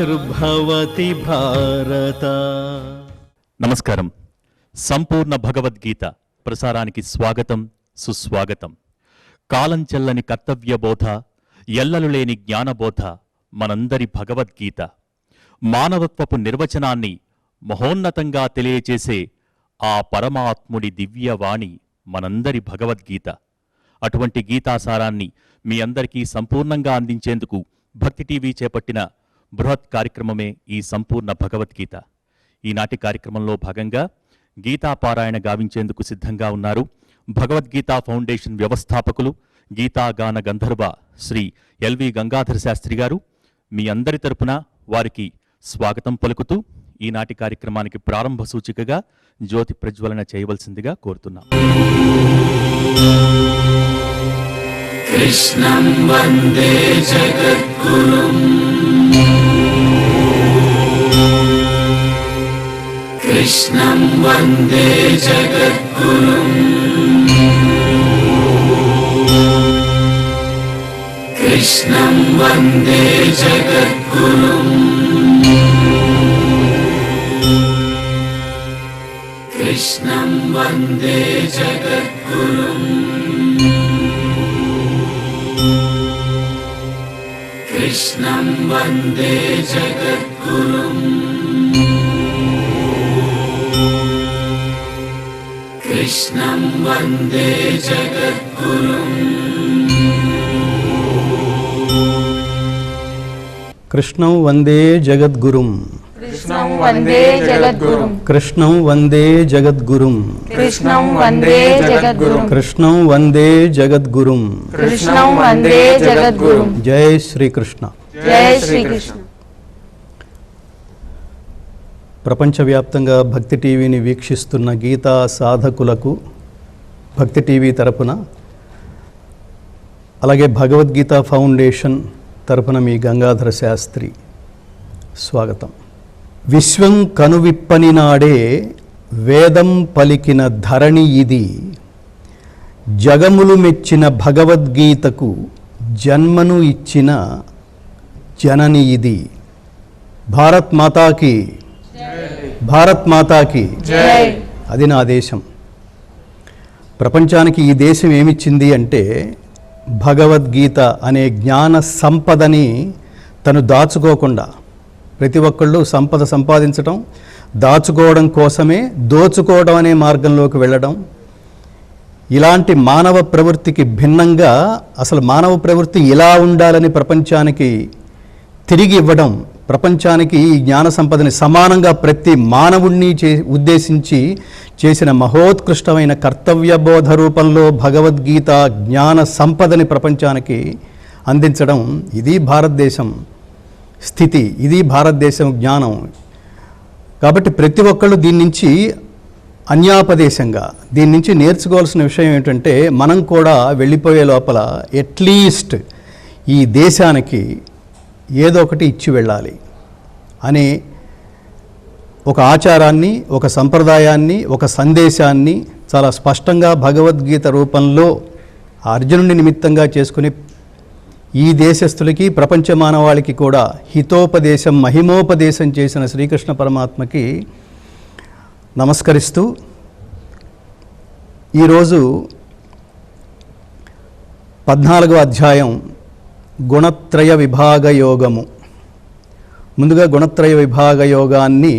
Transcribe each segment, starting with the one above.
గ్లానిర్భవతి భారత. నమస్కారం. సంపూర్ణ భగవద్గీత ప్రసారానికి స్వాగతం, సుస్వాగతం. కాలం చెల్లని కర్తవ్యబోధ, ఎల్లలు లేని జ్ఞానబోధ మనందరి భగవద్గీత. మానవత్వపు నిర్వచనాన్ని మహోన్నతంగా తెలియచేసే ఆ పరమాత్ముడి దివ్యవాణి మనందరి భగవద్గీత. అటువంటి గీతాసారాన్ని మీ అందరికీ సంపూర్ణంగా అందించేందుకు భక్తి టీవీ చేపట్టిన బృహత్ కార్యక్రమమే ఈ సంపూర్ణ భగవద్గీత. ఈనాటి కార్యక్రమంలో భాగంగా గీతాపారాయణ గావించేందుకు సిద్ధంగా ఉన్నారు భగవద్గీతా ఫౌండేషన్ వ్యవస్థాపకులు, గీతాగాన గంధర్వ శ్రీ ఎల్వి గంగాధర శాస్త్రి గారు. మీ అందరి తరపున వారికి స్వాగతం పలుకుతూ ఈనాటి కార్యక్రమానికి ప్రారంభ సూచికగా జ్యోతి ప్రజ్వలన చేయవలసిందిగా కోరుతున్నాం. కృష్ణం వందే జగద్గురుం, కృష్ణం వందే జగద్గురుం, కృష్ణం వందే జగద్గురుం, కృష్ణం వందే జగద్గురుం, కృష్ణం వందే జగద్గురుం, కృష్ణం వందే జగద్గురుం. కృష్ణం వందే జగద్గురుం, కృష్ణం వందే జగద్గురుం, కృష్ణం వందే జగద్గురుం, కృష్ణం వందే జగద్గురుం, కృష్ణం వందే జగద్గురుం. కృష్ణం వందే జగద్గురుం. జై శ్రీకృష్ణ. జై శ్రీకృష్ణ. ప్రపంచవ్యాప్తంగా భక్తి టీవీని వీక్షిస్తున్న గీతా సాధకులకు భక్తి టీవీ తరపున, అలాగే భగవద్గీతా ఫౌండేషన్ తరపున మీ గంగాధర శాస్త్రి స్వాగతం. విశ్వం కనువిప్పని నాడే వేదం పలికిన ధరణి ఇది, జగములు మెచ్చిన భగవద్గీతకు జన్మను ఇచ్చిన జనని ఇది. భారత్ మాతాకి, భారత్ మాతాకి జై. అది నా దేశం. ప్రపంచానికి ఈ దేశం ఏమిచ్చింది అంటే భగవద్గీత అనే జ్ఞాన సంపదని తను దాచుకోకుండా, ప్రతి ఒక్కళ్ళు సంపద సంపాదించడం, దాచుకోవడం కోసమే దోచుకోవడం అనే మార్గంలోకి వెళ్ళడం, ఇలాంటి మానవ ప్రవృత్తికి భిన్నంగా అసలు మానవ ప్రవృత్తి ఎలా ఉండాలని ప్రపంచానికి తిరిగి ఇవ్వడం, ప్రపంచానికి ఈ జ్ఞాన సంపదని సమానంగా ప్రతి మానవుణ్ణి ఉద్దేశించి చేసిన మహోత్కృష్టమైన కర్తవ్యబోధ రూపంలో భగవద్గీత జ్ఞాన సంపదని ప్రపంచానికి అందించడం, ఇది భారతదేశం స్థితి, ఇది భారతదేశం జ్ఞానం. కాబట్టి ప్రతి ఒక్కళ్ళు దీని నుంచి అన్యాపదేశంగా దీని నుంచి నేర్చుకోవాల్సిన విషయం ఏంటంటే, మనం కూడా వెళ్ళిపోయే లోపల అట్లీస్ట్ ఈ దేశానికి ఏదో ఒకటి ఇచ్చి వెళ్ళాలి అనే ఒక ఆచారాన్ని, ఒక సంప్రదాయాన్ని, ఒక సందేశాన్ని చాలా స్పష్టంగా భగవద్గీత రూపంలో అర్జునుడి నిమిత్తంగా చేసుకుని ఈ దేశస్థులకి, ప్రపంచ మానవాళికి కూడా హితోపదేశం, మహిమోపదేశం చేసిన శ్రీకృష్ణ పరమాత్మకి నమస్కరిస్తూ ఈరోజు 14వ అధ్యాయం గుణత్రయ విభాగ యోగము. ముందుగా గుణత్రయ విభాగ యోగాన్ని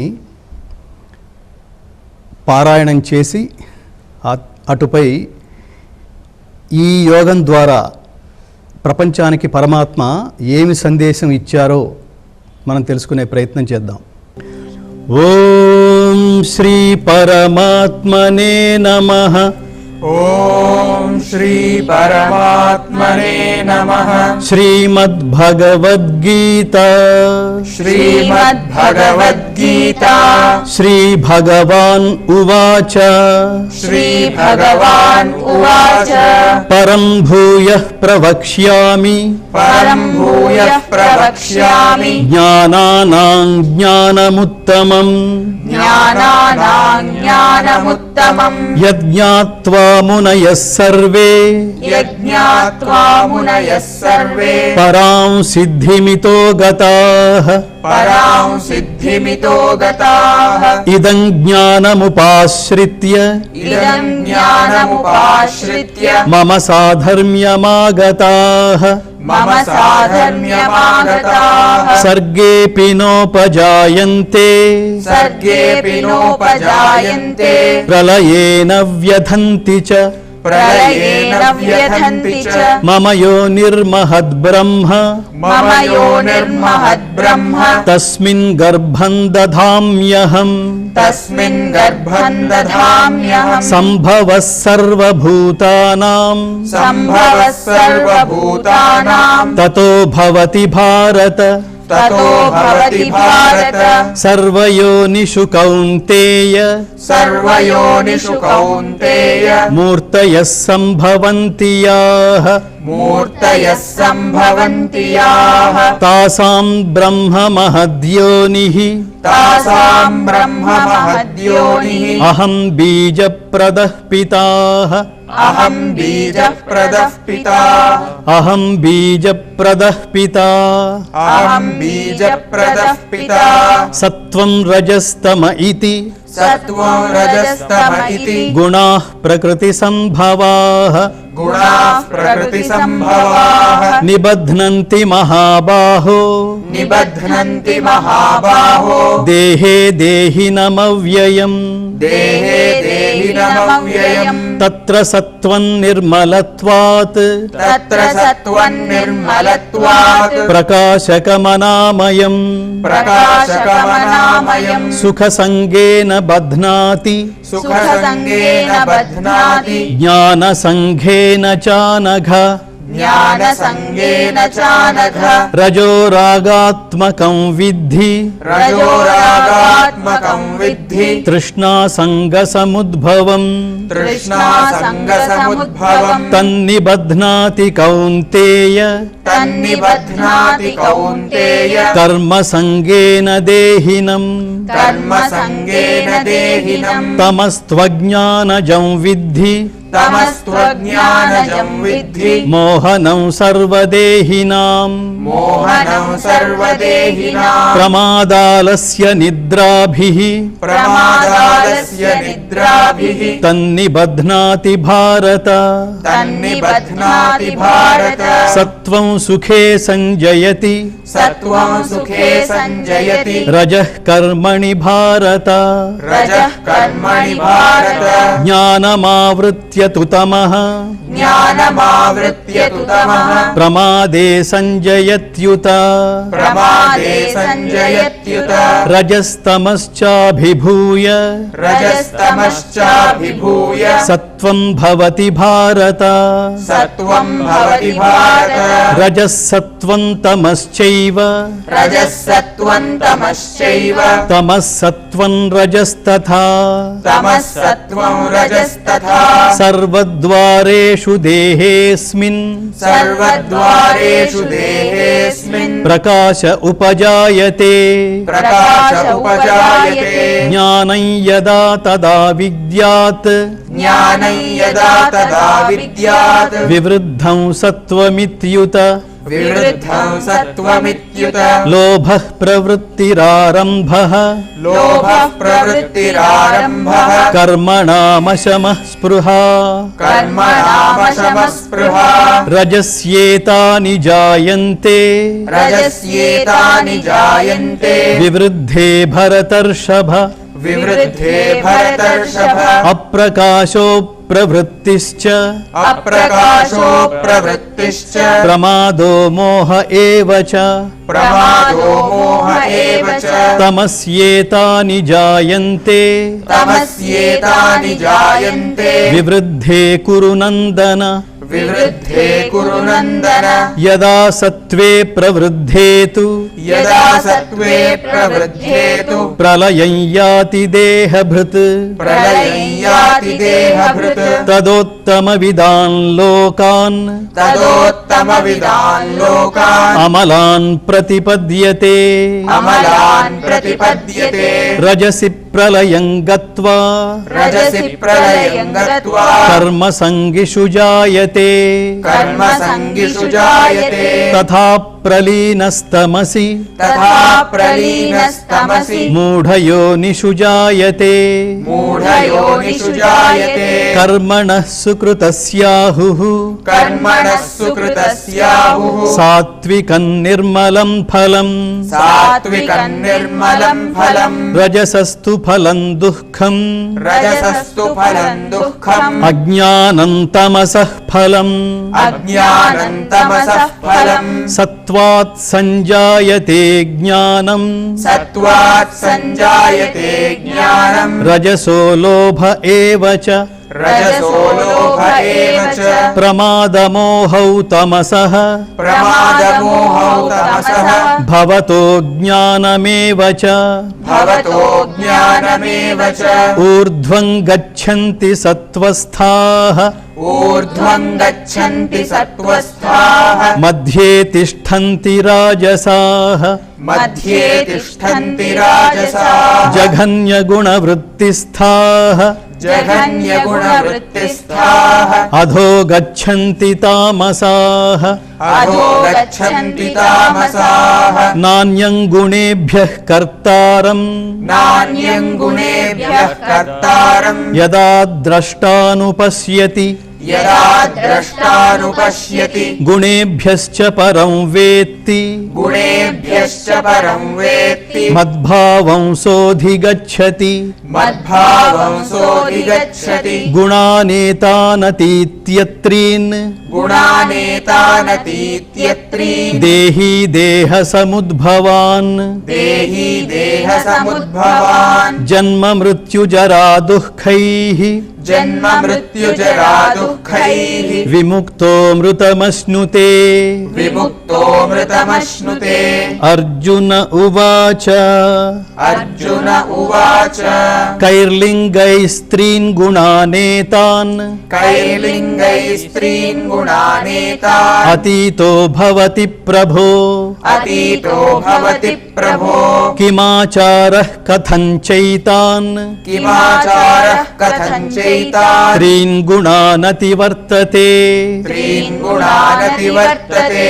పారాయణం చేసి అటుపై ఈ యోగం ద్వారా ప్రపంచానికి పరమాత్మ ఏమి సందేశం ఇచ్చారో మనం తెలుసుకునే ప్రయత్నం చేద్దాం. ఓం శ్రీ పరమాత్మనే నమః. ఓం శ్రీ పరమాత్మనే నమః. శ్రీమద్భగవద్గీత, శ్రీమద్భగవద్గీత. శ్రీ భగవాన్ ఉవాచ, శ్రీ భగవాన్ ఉవాచ. పరం భూయః ప్రవక్ష్యామి, పరం భూయః ప్రవక్ష్యామి. జ్ఞానానాం జ్ఞానముత్తమం, జ్ఞానానాం ज्ञानमुत्तमम् यज्ञात्वा मुनयः सर्वे यज्ञात्वा मुनयः सर्वे परां सिद्धिमितो गताः परां सिद्धिमितो गताः इदं ज्ञानमुपाश्रित्य इदं ज्ञानमुपाश्रित्य मम साधर्म्यमागताः मम साधर्म्यमागताः सर्गेऽपि नोपजायन्ते सर्गेऽपि नोपजायन्ते प्रलयेन व्यथन्ति च प्रलयेन व्यथन्ति च मम योनिर्महद्ब्रह्म मम योनिर्महद्ब्रह्म तस्मिन् गर्भं दधाम्यहम् तस्मिन् गर्भं दधाम्यहम् सम्भवः सर्वभूतानां सम्भवः सर्वभूतानां ततो भवति भारत ततो भवति भारत सर्वयोनिषु कौन्तेय सर्वयोनिषु कौन्तेय मूर्तयः सम्भवन्ति याः मूर्तयः सम्भवन्ति याः तासां ब्रह्म महद्योनिः तासां ब्रह्म महद्योनिः अहं बीजप्रदः पिताः अहं बीजप्रदः पिता अहं बीजप्रदः पिता अहं बीजप्रदः पिता सत्त्वं रजस्तम इति सत्त्वं रजस्तम इति गुणाः प्रकृतिसम्भवाः गुणाः प्रकृतिसम्भवाः निबध्नन्ति महाबाहो निबध्नन्ति महाबाहो देहे देहिनमव्ययम् देहे देहिनमव्ययम् तत्र सत्त्वं निर्मलत्वात् तत्र सत्त्वं निर्मलत्वात् प्रकाशकमनामयम् प्रकाशकमनामयम् सुखसङ्गेन बध्नाति सुखसङ्गेन बध्नाति ज्ञानसङ्घेन चानघ ज्ञानसङ्गेन चानघ रजोरागात्मकं विद्धि रजोरागात्मकं विद्धि तृष्णासङ्गसमुद्भवम् तृष्णासङ्गसमुद्भवम् तन्निबध्नाति कौन्तेय तन्निबध्नाति कौन्तेय कर्मसङ्गेन देहिनम् कर्मसङ्गेन देहिनम् तमस्त्वज्ञानजं विद्धि तमस्त्वज्ञानजं विद्धि मोहनं सर्वदेहिनां मोहनं सर्वदेहिनां प्रमादालस्य निद्राभिः प्रमादालस्य निद्राभिः तन्निबध्नाति भारत तन्निबध्नाति भारत सत्त्वं सुखे संजयति सत्त्वं सुखे संजयति रजः कर्मणि भारत रजः कर्मणि भारत ज्ञानमावृत्य तु तमः ज्ञानमावृत्य तु तमः प्रमादे संजयत्युत प्रमादे संजयत्युत रजस्तमश्चाभिभूय रजस्तमश्चाभिभूय सत्त्वं भवति भारत सत्त्वं भवति भारत रजः सत्त्वं तमश्चैव रजः सत्त्वं तमश्चैव तमः सत्त्वं रजस्तथा तमः सत्त्वं रजस्तथा सर्वद्वारेषु देहेऽस्मिन् सर्वद्वारेषु देहेऽस्मिन् प्रकाश उपजायते प्रकाश उपजायते ज्ञानं यदा तदा विद्यात् ज्ञानं यदा तदा विद्यात् विवृद्धं सत्त्वमित्युत विवृद्धं सत्त्वमित्युत लोभः प्रवृत्तिरारम्भः लोभः प्रवृत्तिरारम्भः कर्मणामशमः स्पृहा कर्मणामशमः स्पृहा रजस्येतानि जायन्ते रजस्येतानि जायन्ते विवृद्धे भरतर्षभ विवृद्धे भरतर्षभ अप्रकाशो प्रवृत्तिश्च अप्रकाशो प्रवृत्तिश्च प्रमादो मोह एव च प्रमादो मोह एव च तमस्येतानि जायन्ते तमस्येतानि जायन्ते विवृद्धे कुरु नन्दन विवृद्धे कुरु नन्दन यदा सत्त्वे प्रवृद्धे तु यदा सत्त्वे प्रवृद्धे तु प्रलयं याति देहभृत् प्रलयं याति देहभृत् तदोत्तमविदान् लोकान् तदोत्तमविदान् लोकान् अमलान् प्रतिपद्यते अमलान् प्रतिपद्यते रजसि प्रलयं गत्वा रजसि प्रलयं गत्वा कर्मसङ्गिषु जायते कर्मसङ्गिषु जायते तथा प्रलीनस्तमसि तथा प्रलीनस्तमसि मूढयोनिषु जायते मूढयोनिषु जायते कर्मणः सुकृतस्याहुः कर्मणः सुकृतस्याहुः सात्विकं निर्मलं फलम् सात्विकं निर्मलं फलम् रजसस्तु फलं दुःखम् रजसस्तु फलं दुःखम् अज्ञानं तमसः फलम् अज्ञानं तमसः फलम् सत्त्वात् संजायते ज्ञानम् सत्त्वात् संजायते ज्ञानम् रजसो लोभ एव च रजसो लोभ एव च प्रमादमोहौ तमसः प्रमादमोहौ तमसः भवतो ज्ञानमेव च भवतो ज्ञानमेव च ऊर्ध्वं गच्छन्ति सत्त्वस्थाः ऊर्ध्वं गच्छन्ति सत्त्वस्थाः मध्ये तिष्ठन्ति राजसाः मध्ये तिष्ठन्ति राजसाः जघन्यगुणवृत्तिस्थाः जघन्यगुणवृत्तिस्थाः अधो गच्छन्ति तामसाः अधो गच्छन्ति तामसाः नान्यं गुणेभ्यः कर्तारम् नान्यं गुणेभ्यः कर्तारम् यदा द्रष्टानुपश्यति यदा द्रष्टानुपश्यति गुणेभ्यश्च परं वेत्ति गुणेभ्यश्च परं वेत्ति मद्भावं सोऽधिगच्छति मद्भावं सोऽधिगच्छति गुणानेतानतीत्यत्रीन् गुणानेतानतीत्यत्रीन् देही देहसमुद्भवान् देहि देहसमुद्भवान् जन्म मृत्युजरा दुःखैः जन्म मृत्युजरा दुःखैः विमुक्तो मृतमश्नुते विमुक्तो मृतमश्नुते अर्जुन उवाच अर्जुन उवाच कैर्लिङ्गैस्त्रीन् गुणानेतान् कैर्लिङ्गैः स्त्रीन् गुणानेतान् अतीतो भवति प्रभो अतीतो भवति प्रभो किमाचारः कथञ्चैतान् किमाचारः कथञ्चैतान् त्रीन् गुणानतिवर्तते त्रीन् गुणानतिवर्तते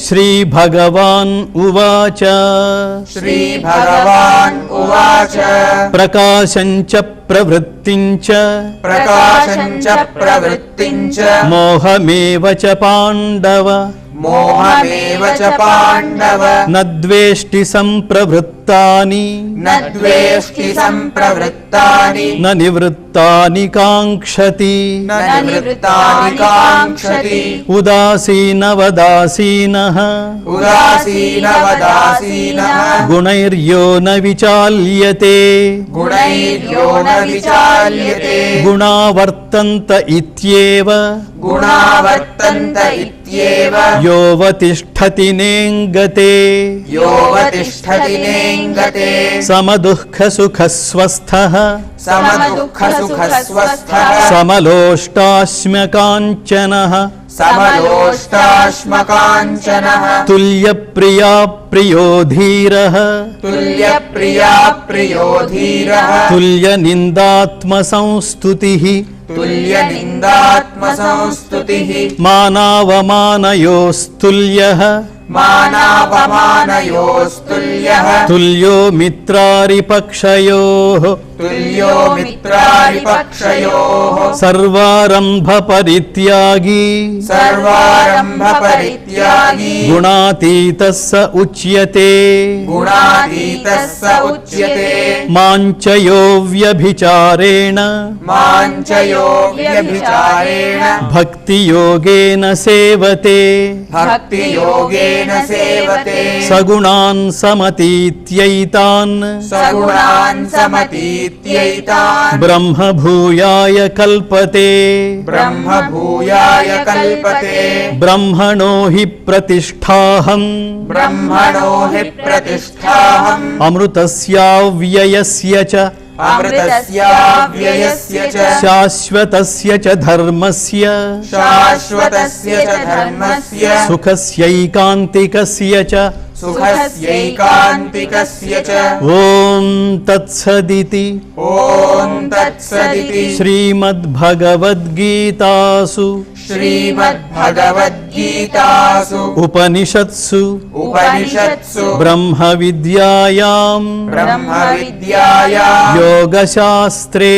श्रीभगवान् उवाच श्रीभगवान् उवाच प्रकाशं च प्रवृत्तिं च प्रकाशं च प्रवृत्तिं च मोहमेव च पाण्डव मोहमेव च पाण्डव न द्वेष्टि सम्प्रवृत्तानि न द्वेष्टि सम्प्रवृत्तानि न निवृत्तानि काङ्क्षति न निवृत्तानि काङ्क्षति उदासीनवदासीनः उदासीनवदासीनः गुणैर्यो न विचाल्यते गुणैर्यो न विचाल्यते गुणा वर्तन्त इत्येव गुणावर्तन्त इत्येव योऽवतिष्ठति नेङ्गते योऽवतिष्ठति नेङ्गते समदुःखसुखस्वस्थः समदुःखसुखस्वस्थः समलोष्टाश्म्यकाञ्चनः समलोष्टाश्मकाञ्चनः तुल्यप्रिया प्रियो धीरः तुल्यप्रिया प्रियो धीरः तुल्यनिन्दात्मसंस्तुतिः तुल्यनिन्दात्मसंस्तुतिः मानावमानयोस्तुल्यः मानापमानयोस्तुल्यः तुल्यो मित्रारिपक्षयोः तुल्यो मित्रारिपक्षयोः सर्वारम्भपरित्यागी सर्वारम्भपरित्यागी गुणातीतः स उच्यते गुणातीतः स उच्यते माञ्चयो व्यभिचारेण माञ्चयो व्यभिचारेण भक्तियोगेन सेवते भक्तियोगेन सेवते सगुणान् समतीत्यैतान् सगुणान् समतीत्यैतान् ब्रह्मभूयाय कल्पते ब्रह्मभूयाय कल्पते ब्रह्मणो हि प्रतिष्ठाहम् ब्रह्मणो हि प्रतिष्ठाहम् अमृतस्याव्ययस्य च అమృతస్యావ్యయస్య చ శాశ్వతస్య చ ధర్మస్య శాశ్వతస్య చ ధర్మస్య సుఖస్యైకాంతికస్య చ సుఖస్యైకాంతికస్య చ ఓం తత్సదితి ఓం తత్సదితి శ్రీమద్భగవద్గీతాసు శ్రీమద్భగవద్గీతాసు ఉపనిషత్సు ఉపనిషత్సు బ్రహ్మ విద్యాయాం బ్రహ్మ విద్యాయాం యోగశాస్త్రే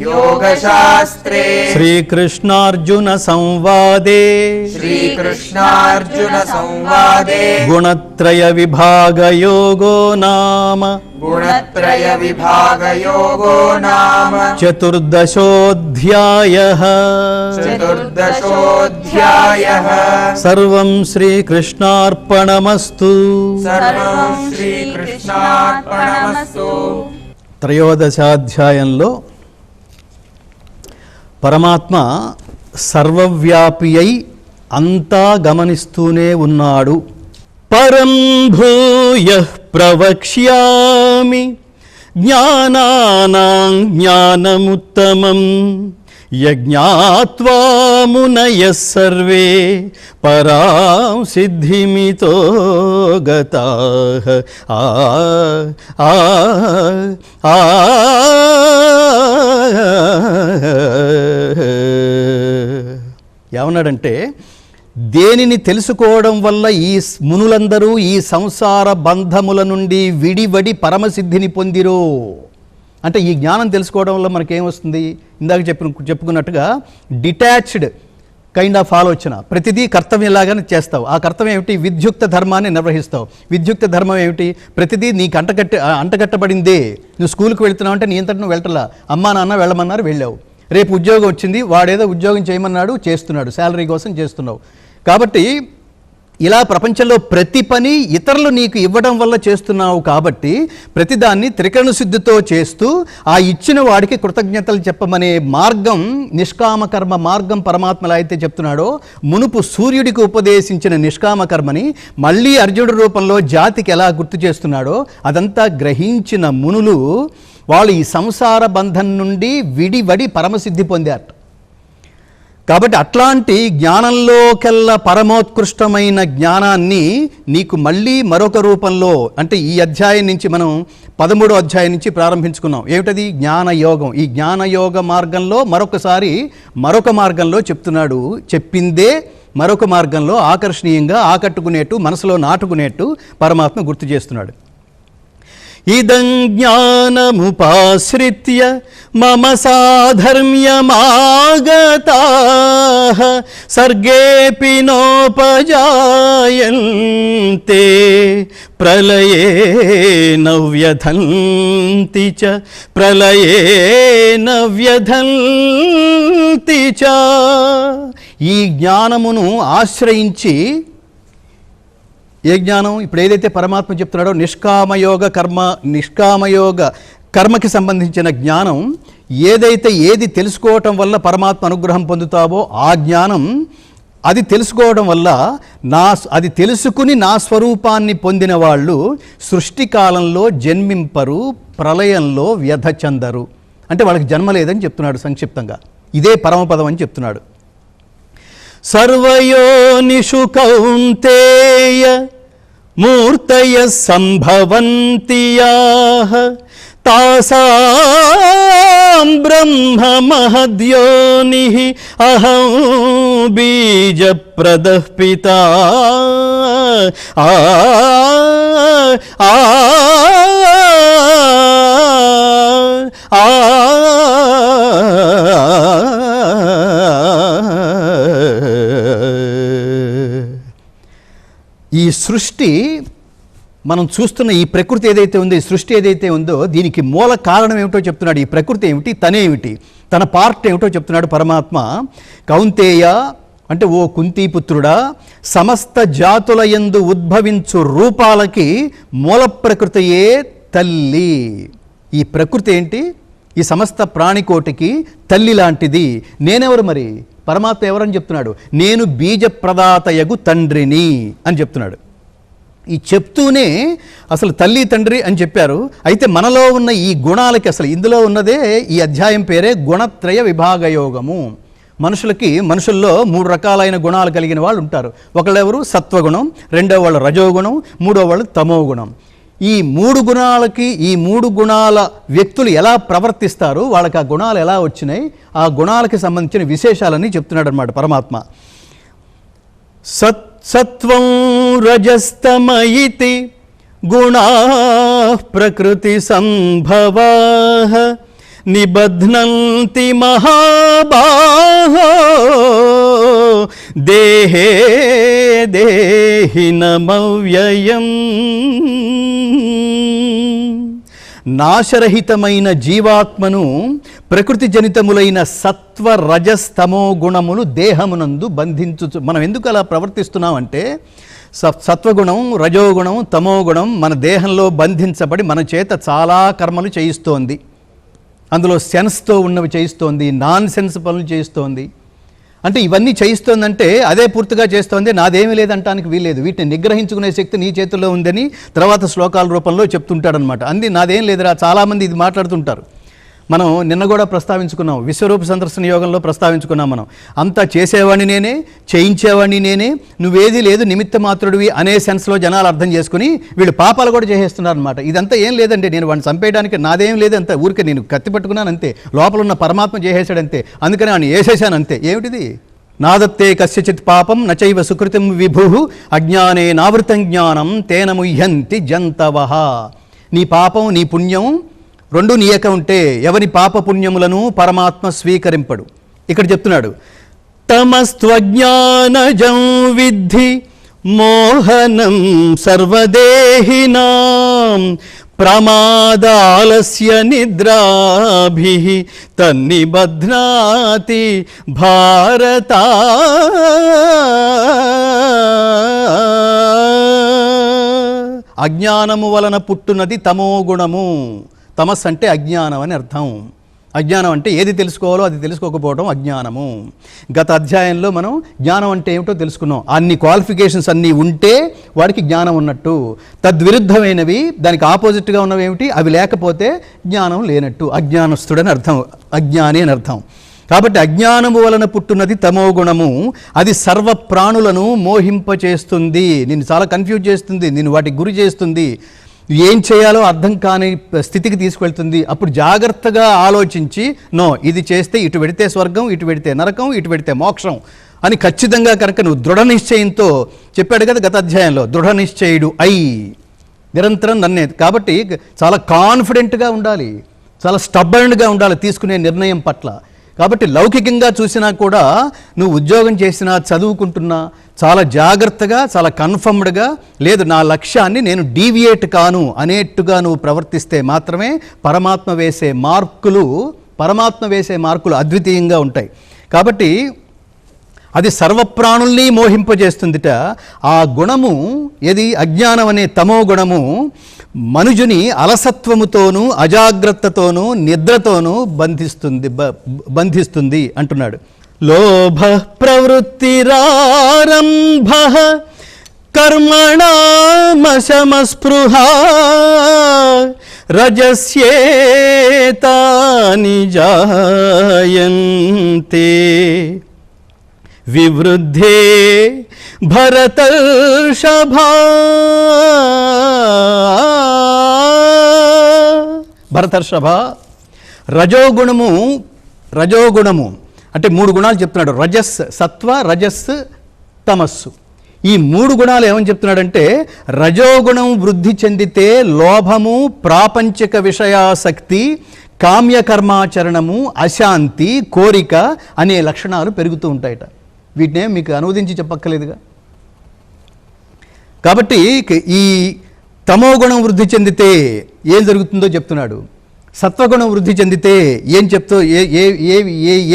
యోగశాస్త్రే శ్రీకృష్ణార్జున సంవాదే శ్రీకృష్ణార్జున సంవాదే గుణత్రయ విభాగయోగో నామ గుణత్రయ విభాగయోగో నామ చతుర్దశోऽధ్యాయः చతుర్దశోऽధ్యాయः సర్వం శ్రీకృష్ణార్పణమస్తు. సర్వం శ్రీకృష్ణార్పణమస్తు. త్రయోదశాధ్యాయంలో పరమాత్మ సర్వవ్యాపి అయి అంతా గమనిస్తూనే ఉన్నాడు. పరం భూయః ప్రవక్ష్యామి జ్ఞానానాం జ్ఞానముత్తమం యజ్ఞాత్వా మునయః సర్వే పరాం సిద్ధిమితో గతాః. ఏమన్నాడంటే, దేనిని తెలుసుకోవడం వల్ల ఈ మునులందరూ ఈ సంసార బంధముల నుండి విడివడి పరమసిద్ధిని పొందిరో అంటే, ఈ జ్ఞానం తెలుసుకోవడం వల్ల మనకేమొస్తుంది? ఇందాక చెప్పుకున్నట్టుగా డిటాచ్డ్ కైండ్ ఆఫ్ ఆలోచన. ప్రతిదీ కర్తవ్యంలాగానే చేస్తావు. ఆ కర్తవ్యం ఏమిటి? విద్యుక్త ధర్మాన్ని నిర్వహిస్తావు. విద్యుక్త ధర్మం ఏమిటి? ప్రతిదీ నీకు అంటగట్టబడిందే. నువ్వు స్కూల్కి వెళ్తున్నావు అంటే నీ అంతటి నువ్వు వెళ్ళటలా, అమ్మా నాన్న వెళ్ళమన్నారు, వెళ్ళావు. రేపు ఉద్యోగం వచ్చింది, వాడేదో ఉద్యోగం చేయమన్నాడు, చేస్తున్నాడు, శాలరీ కోసం చేస్తున్నావు. కాబట్టి ఇలా ప్రపంచంలో ప్రతి పని ఇతరులు నీకు ఇవ్వడం వల్ల చేస్తున్నావు. కాబట్టి ప్రతిదాన్ని త్రికరణ శుద్ధితో చేస్తూ ఆ ఇచ్చిన వాడికి కృతజ్ఞతలు చెప్పమనే మార్గం, నిష్కామ కర్మ మార్గం పరమాత్మలా అయితే చెప్తున్నాడో, మునుపు సూర్యుడికి ఉపదేశించిన నిష్కామ కర్మని మళ్ళీ అర్జునుడి రూపంలో జాతికి ఎలా గుర్తు చేస్తున్నాడో అదంతా గ్రహించిన మునులు వాళ్ళు ఈ సంసార బంధం నుండి విడివడి పరమసిద్ధి పొందారు. కాబట్టి అట్లాంటి జ్ఞానంలోకెల్లా పరమోత్కృష్టమైన జ్ఞానాన్ని నీకు మళ్ళీ మరొక రూపంలో, అంటే ఈ అధ్యాయం నుంచి మనం 13వ అధ్యాయం నుంచి ప్రారంభించుకున్నాం. ఏమిటది? జ్ఞానయోగం. ఈ జ్ఞానయోగ మార్గంలో మరొక మార్గంలో చెప్తున్నాడు. చెప్పిందే మరొక మార్గంలో ఆకర్షణీయంగా ఆకట్టుకునేట్టు, మనసులో నాటుకునేట్టు పరమాత్మ గుర్తు చేస్తున్నాడు. ఇదం జ్ఞానముపాశ్రిత్య మమ సాధర్మ్యమాగతాః సర్గేపి నోపజాయంతే ప్రళయే నవ్యధంతి చ ఈ జ్ఞానమును ఆశ్రయించి, ఏ జ్ఞానం? ఇప్పుడు ఏదైతే పరమాత్మ చెప్తున్నాడో నిష్కామయోగ కర్మకి సంబంధించిన జ్ఞానం, ఏది తెలుసుకోవటం వల్ల పరమాత్మ అనుగ్రహం పొందుతావో ఆ జ్ఞానం, అది తెలుసుకోవడం వల్ల అది తెలుసుకుని నా స్వరూపాన్ని పొందిన వాళ్ళు సృష్టి కాలంలో జన్మింపరు, ప్రళయంలో వ్యధ చెందరు. అంటే వాళ్ళకి జన్మ లేదని చెప్తున్నాడు సంక్షిప్తంగా. ఇదే పరమపదం అని చెప్తున్నాడు. సర్వయోనిషు కౌంతేయ మూర్తయ సంభవంతి యాః తాసాం బ్రహ్మ మహద్యోనిః అహం బీజప్రదః పితా. ఈ సృష్టి, మనం చూస్తున్న ఈ ప్రకృతి ఏదైతే ఉందో, ఈ సృష్టి ఏదైతే ఉందో, దీనికి మూల కారణం ఏమిటో చెప్తున్నాడు. ఈ ప్రకృతి ఏమిటి, తనేమిటి, తన పార్ట్ ఏమిటో చెప్తున్నాడు పరమాత్మ. కౌంతేయ అంటే, ఓ కుంతీపుత్రుడా, సమస్త జాతుల యందు ఉద్భవించు రూపాలకి మూల ప్రకృతియే తల్లి. ఈ ప్రకృతి ఏంటి? ఈ సమస్త ప్రాణికోటికి తల్లి లాంటిది. నేనెవరు మరి? పరమాత్మ ఎవరని చెప్తున్నాడు? నేను బీజప్రదాతయగు తండ్రిని అని చెప్తున్నాడు. ఈ చెప్తూనే అసలు తల్లి తండ్రి అని చెప్పారు. అయితే మనలో ఉన్న ఈ గుణాలకి అసలు ఇందులో ఉన్నదే ఈ అధ్యాయం పేరే గుణత్రయ విభాగయోగము. మనుషుల్లో 3 రకాలైన గుణాలు కలిగిన వాళ్ళు ఉంటారు. ఒకళ్ళెవరు సత్వగుణం, రెండో వాళ్ళు రజోగుణం, మూడో వాళ్ళు తమోగుణం. ఈ 3 గుణాలకి ఈ 3 గుణాల వ్యక్తులు ఎలా ప్రవర్తిస్తారు, వాళ్ళకి ఆ గుణాలు ఎలా వచ్చినాయి, ఆ గుణాలకి సంబంధించిన విశేషాలని చెప్తున్నాడు అన్నమాట పరమాత్మ. సత్వం రజస్తమయితి గుణా ప్రకృతి సంభవాః నిబధ్నంతి మహాబాహో దేహే దేహినమవ్యయం. నాశరహితమైన జీవాత్మను ప్రకృతి జనితములైన సత్వ రజస్తమో గుణములు దేహమునందు బంధించు. మనం ఎందుకు అలా ప్రవర్తిస్తున్నామంటే సత్వగుణం, రజోగుణం, తమోగుణం మన దేహంలో బంధించబడి మన చేత చాలా కర్మలు చేయిస్తోంది. అందులో సెన్స్తో ఉన్నవి చేయిస్తోంది, నాన్ సెన్స్ పనులు చేయిస్తోంది. అంటే ఇవన్నీ చేయిస్తోందంటే అదే పూర్తిగా చేస్తోంది, నాదేమీ లేదంటానికి వీల్లేదు. వీటిని నిగ్రహించుకునే శక్తి నీ చేతుల్లో ఉందని తర్వాత శ్లోకాల రూపంలో చెప్తుంటాడనమాట. నాదేం లేదురా. చాలామంది ఇది మాట్లాడుతుంటారు. మనం నిన్న కూడా ప్రస్తావించుకున్నాం, విశ్వరూప సందర్శన యోగంలో ప్రస్తావించుకున్నాం. మనం అంతా చేసేవాడిని నేనే, చేయించేవాడిని నేనే, నువ్వేది లేదు నిమిత్త మాత్రుడివి అనే సెన్స్లో జనాలు అర్థం చేసుకుని వీళ్ళు పాపాలు కూడా చేసేస్తున్నారు అనమాట. ఇదంతా ఏం లేదండి, నేను వాడిని చంపేయడానికి నాదేం లేదు, అంతే ఊరికే నేను కత్తి పట్టుకున్నాను అంతే, లోపల ఉన్న పరమాత్మ చేసేసాడంతే, అందుకని ఆయన వేసేసాను అంతే. ఏమిటిది? నాదత్తే కస్యచిత్ పాపం నచైవ సుకృతం విభు అజ్ఞానే నావృతం జ్ఞానం తేన ముహ్యంతి జంతవః. నీ పాపం నీ పుణ్యం రెండు నీ అకౌంటే, ఎవరి పాప పుణ్యములను పరమాత్మ స్వీకరింపడు. ఇక్కడ చెప్తున్నాడు, తమస్త్వజ్ఞానజం విద్ధి మోహనం సర్వదేహినాం ప్రమాదాలస్య నిద్రాభిః తన్నిబధ్నాతి భారత. అజ్ఞానము వలన పుట్టునది తమోగుణము. తమస్ అంటే అజ్ఞానం అని అర్థం. అజ్ఞానం అంటే ఏది తెలుసుకోవాలో అది తెలుసుకోకపోవడం అజ్ఞానము. గత అధ్యాయంలో మనం జ్ఞానం అంటే ఏమిటో తెలుసుకున్నాం. అన్ని క్వాలిఫికేషన్స్ అన్నీ ఉంటే వాడికి జ్ఞానం ఉన్నట్టు, తద్విరుద్ధమైనవి దానికి ఆపోజిట్గా ఉన్నవి ఏమిటి, అవి లేకపోతే జ్ఞానం లేనట్టు, అజ్ఞానస్తుడని అర్థం, అజ్ఞాని అని అర్థం. కాబట్టి అజ్ఞానము వలన పుట్టున్నది తమోగుణము. అది సర్వ ప్రాణులను మోహింపచేస్తుంది, నిన్ను చాలా కన్ఫ్యూజ్ చేస్తుంది, నిన్ను వాటికి గురి చేస్తుంది, ఏం చేయాలో అర్థం కాని స్థితికి తీసుకెళ్తుంది. అప్పుడు జాగ్రత్తగా ఆలోచించి, నో ఇది చేస్తే ఇటు పెడితే స్వర్గం, ఇటు పెడితే నరకం, ఇటు పెడితే మోక్షం అని ఖచ్చితంగా కనుక నువ్వు దృఢ నిశ్చయంతో, చెప్పాడు కదా గత అధ్యాయంలో, దృఢ నిశ్చయుడు అయి నిరంతరం నన్నే. కాబట్టి చాలా కాన్ఫిడెంట్గా ఉండాలి, చాలా స్టబ్బర్న్గా ఉండాలి తీసుకునే నిర్ణయం పట్ల. కాబట్టి లౌకికంగా చూసినా కూడా నువ్వు ఉద్యోగం చేసినా, చదువుకుంటున్నా చాలా జాగ్రత్తగా, చాలా కన్ఫర్మ్డ్గా, లేదు నా లక్ష్యాన్ని నేను డీవియేట్ కాను అనేట్టుగా నువ్వు ప్రవర్తిస్తే మాత్రమే పరమాత్మ వేసే మార్కులు అద్వితీయంగా ఉంటాయి. కాబట్టి అది సర్వప్రాణుల్ని మోహింపజేస్తుందిట. ఆ గుణము ఏది, అజ్ఞానం అనే తమో గుణము మనుజుని అలసత్వముతోనూ అజాగ్రత్తతోనూ నిద్రతోనూ బంధిస్తుంది అంటున్నాడు. లోభ ప్రవృత్తిరారంభ కర్మణామశమస్పృహ రజస్యేతాని జాయంతే వివృద్ధే భరతర్షభా. భరతర్షభ, రజోగుణము అంటే 3 గుణాలు చెప్తున్నాడు. రజస్ సత్వ, రజస్, తమస్సు. ఈ 3 గుణాలు ఏమని చెప్తున్నాడంటే, రజోగుణం వృద్ధి చెందితే లోభము, ప్రాపంచిక విషయాసక్తి, కామ్యకర్మాచరణము, అశాంతి, కోరిక అనే లక్షణాలు పెరుగుతూ ఉంటాయట. వీటినే మీకు అనువదించి చెప్పక్కర్లేదుగా. కాబట్టి ఈ తమోగుణం వృద్ధి చెందితే ఏం జరుగుతుందో చెప్తున్నాడు. సత్వగుణం వృద్ధి చెందితే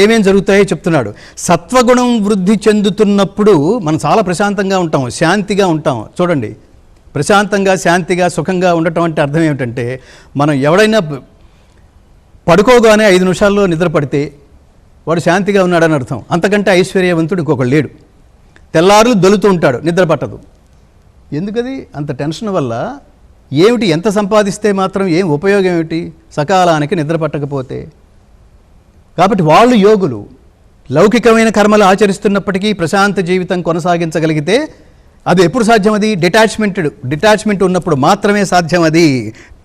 ఏమేం జరుగుతాయో చెప్తున్నాడు. సత్వగుణం వృద్ధి చెందుతున్నప్పుడు మనం చాలా ప్రశాంతంగా ఉంటాం, శాంతిగా ఉంటాం. చూడండి, ప్రశాంతంగా, శాంతిగా, సుఖంగా ఉండటం అంటే అర్థం ఏమిటంటే, మనం ఎవడైనా పడుకోగానే 5 నిమిషాల్లో నిద్ర పడితే వాడు శాంతిగా ఉన్నాడని అర్థం. అంతకంటే ఐశ్వర్యవంతుడు ఇంకొకడు లేడు. తెల్లారులు దొలుతూ ఉంటాడు, నిద్ర పట్టదు. ఎందుకది అంత టెన్షన్ వల్ల? ఏమిటి, ఎంత సంపాదిస్తే మాత్రం ఏం ఉపయోగం ఏమిటి సకాలానికి నిద్ర పట్టకపోతే? కాబట్టి వాళ్ళు యోగులు. లౌకికమైన కర్మలు ఆచరిస్తున్నప్పటికీ ప్రశాంత జీవితం కొనసాగించగలిగితే అది ఎప్పుడు సాధ్యం? అది డిటాచ్మెంట్ ఉన్నప్పుడు మాత్రమే సాధ్యం. అది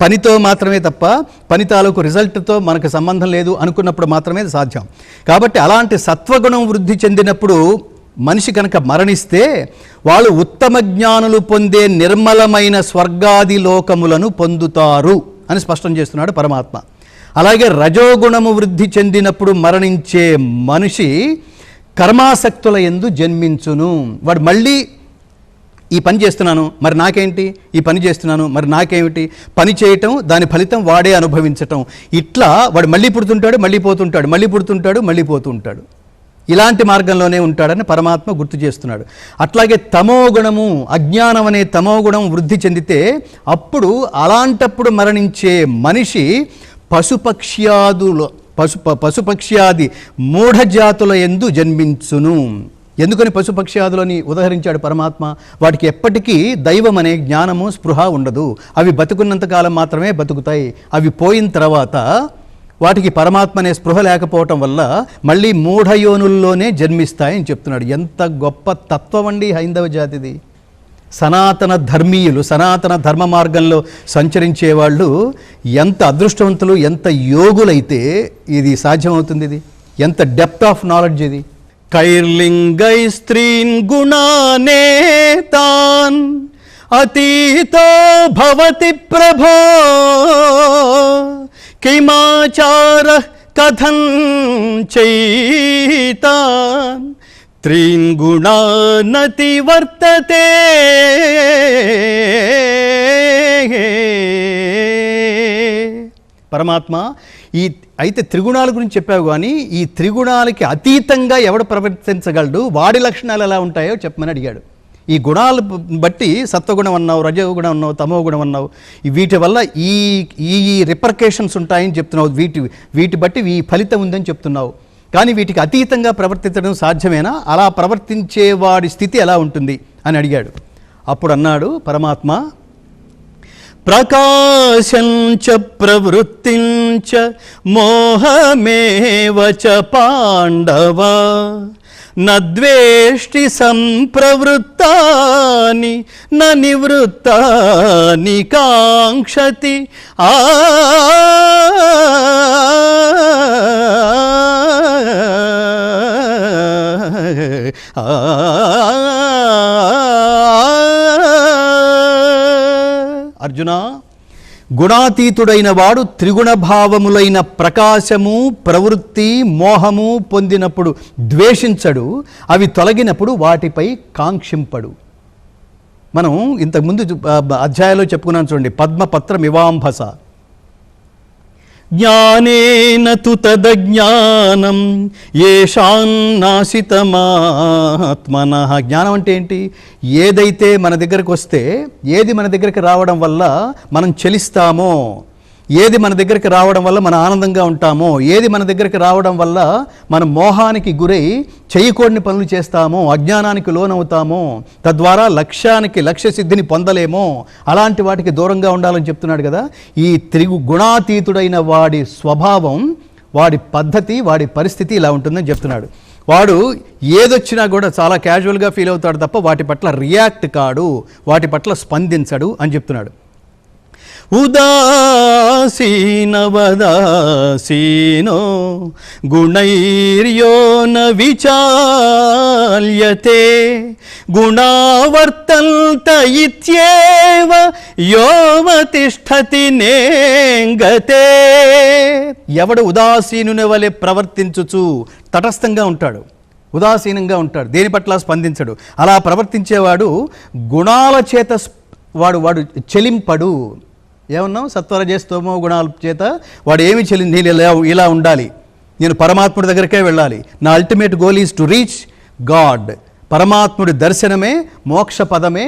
పనితో మాత్రమే తప్ప పని తాలూకు రిజల్ట్తో మనకు సంబంధం లేదు అనుకున్నప్పుడు మాత్రమే సాధ్యం. కాబట్టి అలాంటి సత్వగుణం వృద్ధి చెందినప్పుడు మనిషి కనుక మరణిస్తే వాళ్ళు ఉత్తమ జ్ఞానులు పొందే నిర్మలమైన స్వర్గాది లోకములను పొందుతారు అని స్పష్టం చేస్తున్నాడు పరమాత్మ. అలాగే రజోగుణము వృద్ధి చెందినప్పుడు మరణించే మనిషి కర్మాసక్తుల యందు జన్మించును. వాడు మళ్ళీ ఈ పని చేస్తున్నాను మరి నాకేంటి, ఈ పని చేస్తున్నాను మరి నాకేమిటి, పని చేయటం దాని ఫలితం వాడే అనుభవించటం, ఇట్లా వాడు మళ్ళీ పుడుతుంటాడు, మళ్ళీ పోతుంటాడు, మళ్ళీ పుడుతుంటాడు, మళ్ళీ పోతుంటాడు. ఇలాంటి మార్గంలోనే ఉంటాడని పరమాత్మ గుర్తు చేస్తున్నాడు. అట్లాగే తమోగుణము, అజ్ఞానం అనే తమోగుణం వృద్ధి చెందితే అప్పుడు అలాంటప్పుడు మరణించే మనిషి పశుపక్ష్యాది మూఢజాతుల యందు జన్మించును. ఎందుకని పశుపక్ష్యాదులని ఉదహరించాడు పరమాత్మ? వాటికి ఎప్పటికీ దైవం అనే జ్ఞానము స్పృహ ఉండదు. అవి బతుకున్నంతకాలం మాత్రమే బతుకుతాయి. అవి పోయిన తర్వాత వాటికి పరమాత్మ అనే స్పృహ లేకపోవటం వల్ల మళ్ళీ మూఢయోనుల్లోనే జన్మిస్తాయని చెప్తున్నాడు. ఎంత గొప్ప తత్వం అండి హైందవ జాతిది. సనాతన ధర్మీయులు, సనాతన ధర్మ మార్గంలో సంచరించే వాళ్ళు ఎంత అదృష్టవంతులు, ఎంత యోగులైతే ఇది సాధ్యమవుతుంది. ఇది ఎంత డెప్త్ ఆఫ్ నాలెడ్జ్ ఇది. కైర్లింగై స్త్రీన్ గుణానే తాన్ అతీతో భవతి ప్రభో కిమాచార కథం చైతాన్ త్రీన్ గుణానతి వర్తతే. పరమాత్మ అయితే త్రిగుణాల గురించి చెప్పావు, కానీ ఈ త్రిగుణాలకి అతీతంగా ఎవడు ప్రవర్తించగలడు, వాడి లక్షణాలు ఎలా ఉంటాయో చెప్పమని అడిగాడు. ఈ గుణాలు బట్టి సత్వగుణం అన్నావు, రజోగుణం అన్నావు, తమోగుణం అన్నావు, వీటి వల్ల ఈ ఈ రిపర్కేషన్స్ ఉంటాయని చెప్తున్నావు, వీటి బట్టి ఈ ఫలితం ఉందని చెప్తున్నావు. కానీ వీటికి అతీతంగా ప్రవర్తించడం సాధ్యమేనా? అలా ప్రవర్తించే వాడి స్థితి ఎలా ఉంటుంది అని అడిగాడు. అప్పుడు అన్నాడు పరమాత్మ, ప్రకాశంచ ప్రవృత్తించ మోహమేవ చ పాండవ నద్వేష్టి సంప్రవృత్తాని న నివృత్తాని కాంక్షతి. అర్జున, గుణాతీతుడైన వాడు త్రిగుణ భావములైన ప్రకాశము, ప్రవృత్తి, మోహము పొందినప్పుడు ద్వేషించడు, అవి తొలగినప్పుడు వాటిపై కాంక్షింపడు. మనం ఇంతకుముందు అధ్యాయంలో చెప్పుకున్నాం చూడండి, పద్మపత్రమివాంభస జ్ఞానేన తు తదజ్ఞానం యేషాన్నాశితమాత్మనః. జ్ఞానం అంటే ఏంటి? ఏదైతే మన దగ్గరకు వస్తే, ఏది మన దగ్గరికి రావడం వల్ల మనం చలిస్తామో, ఏది మన దగ్గరికి రావడం వల్ల మనం ఆనందంగా ఉంటామో, ఏది మన దగ్గరికి రావడం వల్ల మనం మోహానికి గురై చేయకూడని పనులు చేస్తామో, అజ్ఞానానికి లోనవుతామో, తద్వారా లక్ష్య సిద్ధిని పొందలేమో, అలాంటి వాటికి దూరంగా ఉండాలని చెప్తున్నాడు కదా. ఈ గుణాతీతుడైన వాడి స్వభావం, వాడి పద్ధతి, వాడి పరిస్థితి ఇలా ఉంటుందని చెప్తున్నాడు. వాడు ఏదొచ్చినా కూడా చాలా క్యాజువల్గా ఫీల్ అవుతాడు తప్ప వాటి పట్ల రియాక్ట్ కాడు, వాటి పట్ల స్పందించడు అని చెప్తున్నాడు. ఉదాసీనవదాసీనో గుణైర్యో న విచాల్యతే గుణావర్తంత ఇత్యేవ యోవతిష్ఠతి నేంగతే. ఎవడు ఉదాసీనుని వలె ప్రవర్తించుచు తటస్థంగా ఉంటాడు, ఉదాసీనంగా ఉంటాడు, దేని పట్ల స్పందించడు, అలా ప్రవర్తించేవాడు గుణాల చేత వాడు చెలింపడు. ఏమన్నాం? సత్వరజస్తమో గుణాల చేత వాడు ఏమి చెల్లింది, ఇలా ఉండాలి, నేను పరమాత్ముడి దగ్గరికే వెళ్ళాలి, నా ultimate goal is to reach God. పరమాత్ముడి దర్శనమే, మోక్ష పదమే